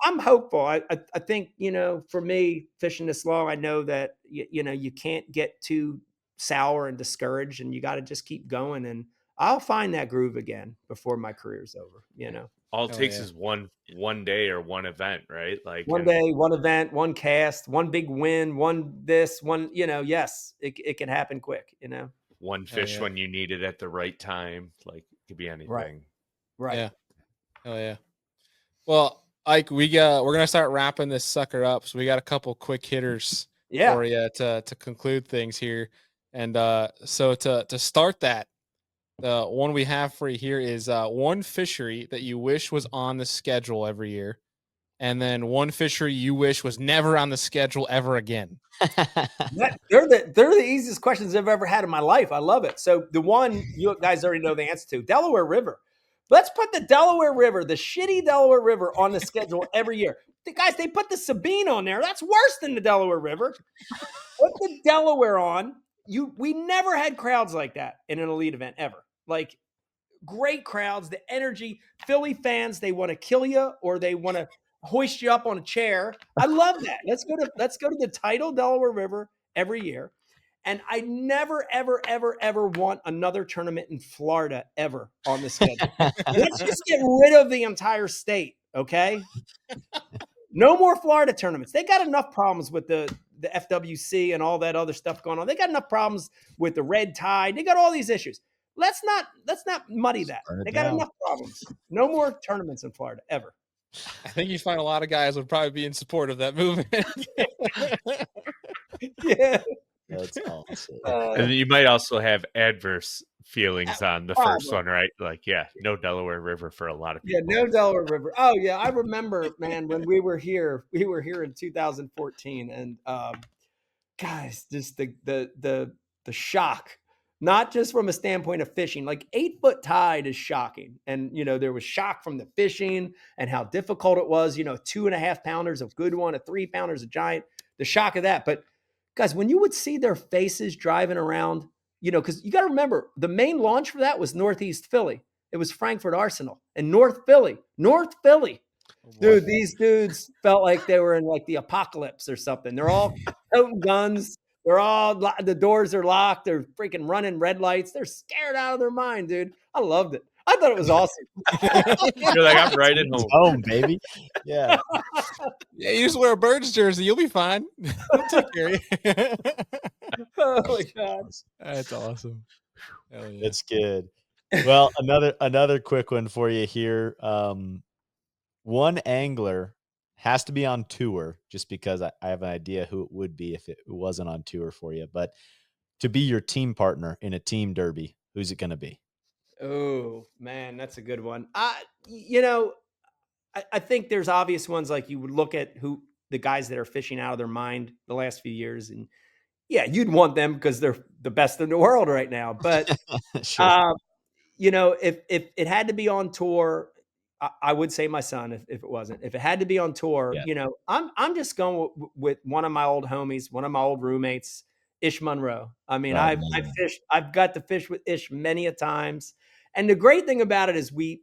I'm hopeful. I think for me, fishing this long, I know that you can't get too sour and discouraged, and you got to just keep going. And I'll find that groove again before my career's over. All it takes is one day or one event, right? Like one day, one event, one cast, one big win, one this, one. Yes, it can happen quick. One fish when you need it at the right time. Like it could be anything. Right. Yeah. Oh yeah. Well, Ike, we're gonna start wrapping this sucker up, so we got a couple quick hitters for you to conclude things here. And so to start that, the one we have for you here is one fishery that you wish was on the schedule every year, and then one fishery you wish was never on the schedule ever again. They're the easiest questions I've ever had in my life. I love it. So the one you guys already know the answer to, Delaware River. Let's put the Delaware River, the shitty Delaware River, on the schedule every year. Guys, they put the Sabine on there. That's worse than the Delaware River. Put the Delaware on. We never had crowds like that in an elite event ever. Like great crowds, the energy. Philly fans, they want to kill you or they want to hoist you up on a chair. I love that. Let's go to the title Delaware River every year. And I never, ever, ever, ever want another tournament in Florida ever on the schedule. Let's just get rid of the entire state, okay? No more Florida tournaments. They got enough problems with the the FWC and all that other stuff going on. They got enough problems with the red tide. They got all these issues. Let's not muddy that. burn it They got down. enough problems. No more tournaments in Florida ever. I think you find a lot of guys would probably be in support of that movement. Yeah. That's awesome. And then you might also have adverse feelings on the first Problem. one, right? Like, yeah, no Delaware River for a lot of Yeah, people. no Delaware River. Oh yeah, I remember, man, when we were here in 2014, and guys, just the shock, not just from a standpoint of fishing. Like 8-foot tide is shocking, and there was shock from the fishing and how difficult it was. 2.5 pounders of good one, a 3 pounders of giant. The shock of that, but guys, when you would see their faces driving around, because you got to remember the main launch for that was Northeast Philly. It was Frankfurt Arsenal and North Philly. Dude, these dudes felt like they were in like the apocalypse or something. They're all toting guns. They're all, the doors are locked. They're freaking running red lights. They're scared out of their mind, dude. I loved it. I thought it was awesome. You're like, I'm right at It's home. home, baby. Yeah. Yeah, you just wear a Birds jersey, you'll be fine. We'll take care of you. Oh my God. That's awesome. Hell yeah. That's good. Well, another quick one for you here. One angler has to be on tour, just because I have an idea who it would be if it wasn't on tour for you. But to be your team partner in a team derby, who's it going to be? Oh man, that's a good one. I think there's obvious ones, like you would look at who the guys that are fishing out of their mind the last few years, and yeah, you'd want them because they're the best in the world right now. But Sure. if it had to be on tour, I would say my son. If it wasn't, if it had to be on tour, Yeah. I'm just going with one of my old homies, one of my old roommates, Ish Monroe. I mean, Oh, I've man. fished, I've got to fish with Ish many a times, and the great thing about it is we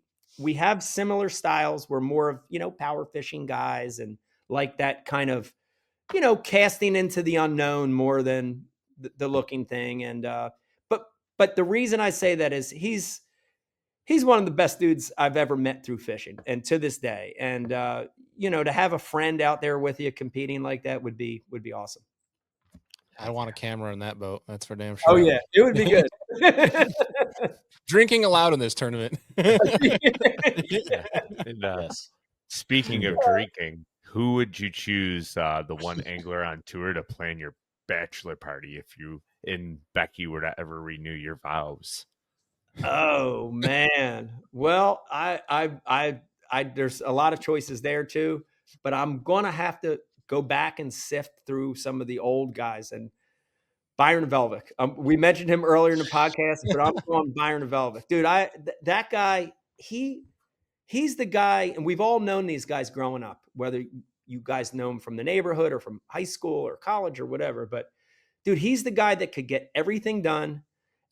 have similar styles. We're more of power fishing guys, and like that kind of casting into the unknown more than the looking thing. And but the reason I say that is he's one of the best dudes I've ever met through fishing, and to this day. And to have a friend out there with you competing like that would be awesome. I want a camera in that boat. That's for damn Oh sure. yeah, it would be good. Drinking allowed in this tournament. And, Yes. speaking of drinking, who would you choose, the one angler on tour, to plan your bachelor party if you and Becky were to ever renew your vows? Oh man. Well, I there's a lot of choices there too, but I'm gonna have to go back and sift through some of the old guys. And Byron Velvick. We mentioned him earlier in the podcast, but I'm going Byron Velvick, dude. That guy, he's the guy, and we've all known these guys growing up, whether you guys know him from the neighborhood or from high school or college or whatever. But dude, he's the guy that could get everything done.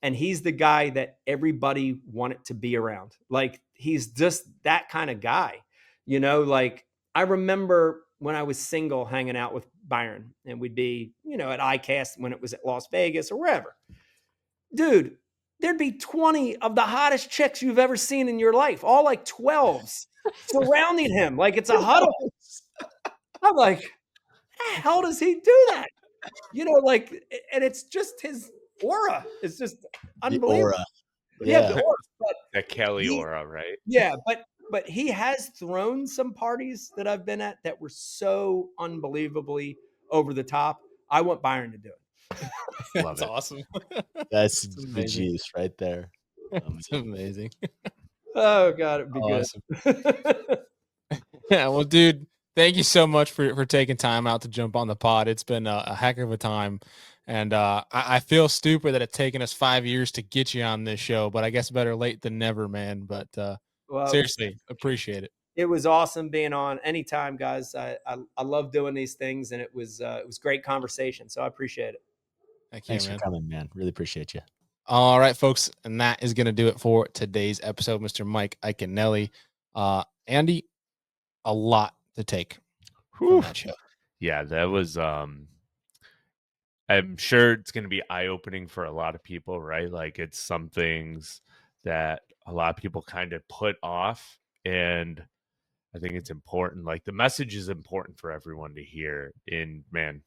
And he's the guy that everybody wanted to be around. Like, he's just that kind of guy, like I remember when I was single hanging out with Byron, and we'd be, at ICAST when it was at Las Vegas or wherever. Dude, there'd be 20 of the hottest chicks you've ever seen in your life, all like 12s surrounding him. Like it's a huddle. I'm like, how the hell does he do that? And it's just his aura. It's just The unbelievable. aura. Yeah, Yeah. the aura. But That Kelly he- aura, right? yeah, but he has thrown some parties that I've been at that were so unbelievably over the top. I want Byron to do it. Love That's it. awesome. That's It's the amazing. juice right there. It's amazing. Oh God, it'd be Awesome. good. Yeah, well, dude, thank you so much for taking time out to jump on the pod. It's been a heck of a time. And I feel stupid that it's taken us 5 years to get you on this show, but I guess better late than never, man. But Well, seriously, appreciate it. it was awesome being on. Anytime, guys. I love doing these things, and it was great conversation. So I appreciate it. Thank you, Thanks man. for coming, man. Really appreciate you. All right, folks. And that is going to do it for today's episode, Mr. Mike Iaconelli. Andy, a lot to take from that show. Yeah, that was I'm sure it's going to be eye-opening for a lot of people, right? Like, it's some things that a lot of people kind of put off, and I think it's important. Like, the message is important for everyone to hear. And man,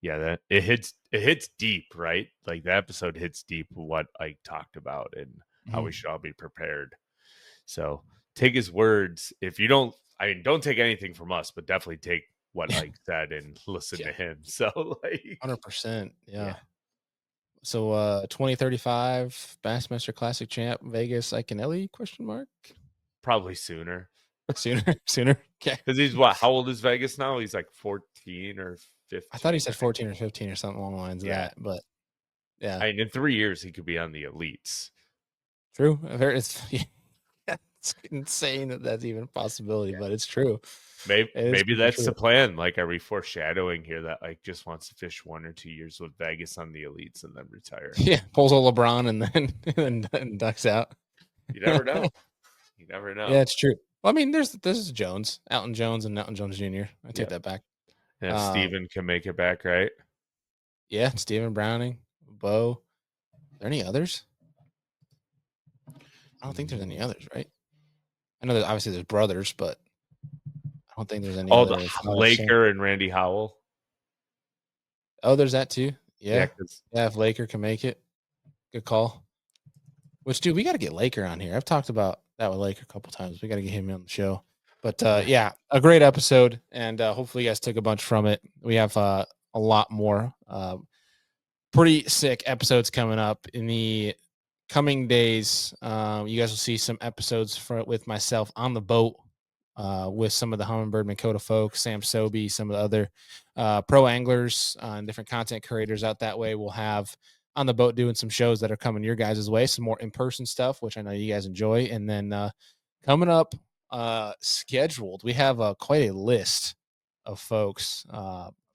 Yeah, that it hits deep, right? Like the episode hits deep what Ike talked about and how we should all be prepared. So take his words. If you don't, I mean, don't take anything from us, but definitely take what Ike said and listen to him. So like 100%. Yeah. Yeah. So 2035 Bassmaster Classic champ Vegas Iaconelli question mark? Probably sooner. Sooner. Okay. Because he's what? How old is Vegas now? He's like 14 or 15. I thought he said 14 or 15 or something along the lines of Yeah. that, but yeah. I mean, in 3 years he could be on the elites. True. It's it's insane that that's even a possibility, but it's true. Maybe that's the plan. Like, are we foreshadowing here that like just wants to fish 1 or 2 years with Vegas on the elites and then retire? Yeah, pulls a LeBron and then ducks out. You never know. You never know. Yeah, it's true. Well, I mean, this is Jones, Elton Jones, and Elton Jones Jr. I take that back. And if Steven can make it back, right? Yeah, Stephen Browning, Bo. Are there any others? I don't think there's any others, right? I know that obviously there's brothers, but I don't think there's any. Oh, the Laker and Randy Howell. Oh, there's that too. Yeah, yeah. If Laker can make it, good call. Which, dude, we got to get Laker on here. I've talked about that with Laker a couple times. We got to get him on the show. But yeah, a great episode, and hopefully you guys took a bunch from it. We have a lot more pretty sick episodes coming up in the coming days. You guys will see some episodes with myself on the boat with some of the Humminbird Makota folks, Sam Sobey, some of the other pro anglers and different content creators out that way. We'll have on the boat doing some shows that are coming your guys' way, some more in-person stuff, which I know you guys enjoy. And then coming up scheduled, we have quite a list of folks.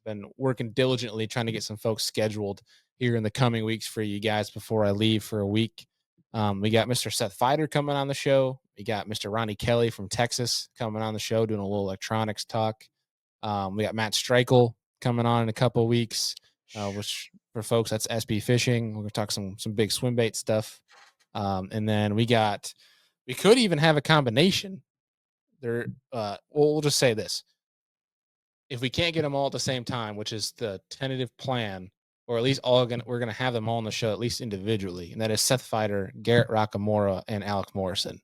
Been working diligently trying to get some folks scheduled here in the coming weeks for you guys before I leave for a week. We got Mr. Seth Fider coming on the show. We got Mr. Ronnie Kelly from Texas coming on the show, doing a little electronics talk. We got Matt Streichel coming on in a couple of weeks, which for folks, that's SB Fishing. We're going to talk some big swim bait stuff. And then we could even have a combination there. We'll just say this. If we can't get them all at the same time, which is the tentative plan, or at least we're going to have them all on the show, at least individually. And that is Seth Fider, Garrett Rockamora, and Alec Morrison.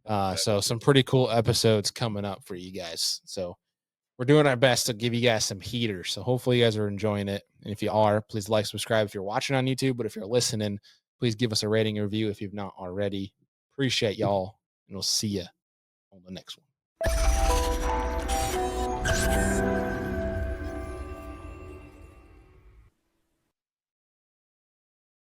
So some pretty cool episodes coming up for you guys. So we're doing our best to give you guys some heaters. So hopefully you guys are enjoying it. And if you are, please like, subscribe if you're watching on YouTube. But if you're listening, please give us a rating and review if you've not already. Appreciate y'all. And we'll see you on the next one.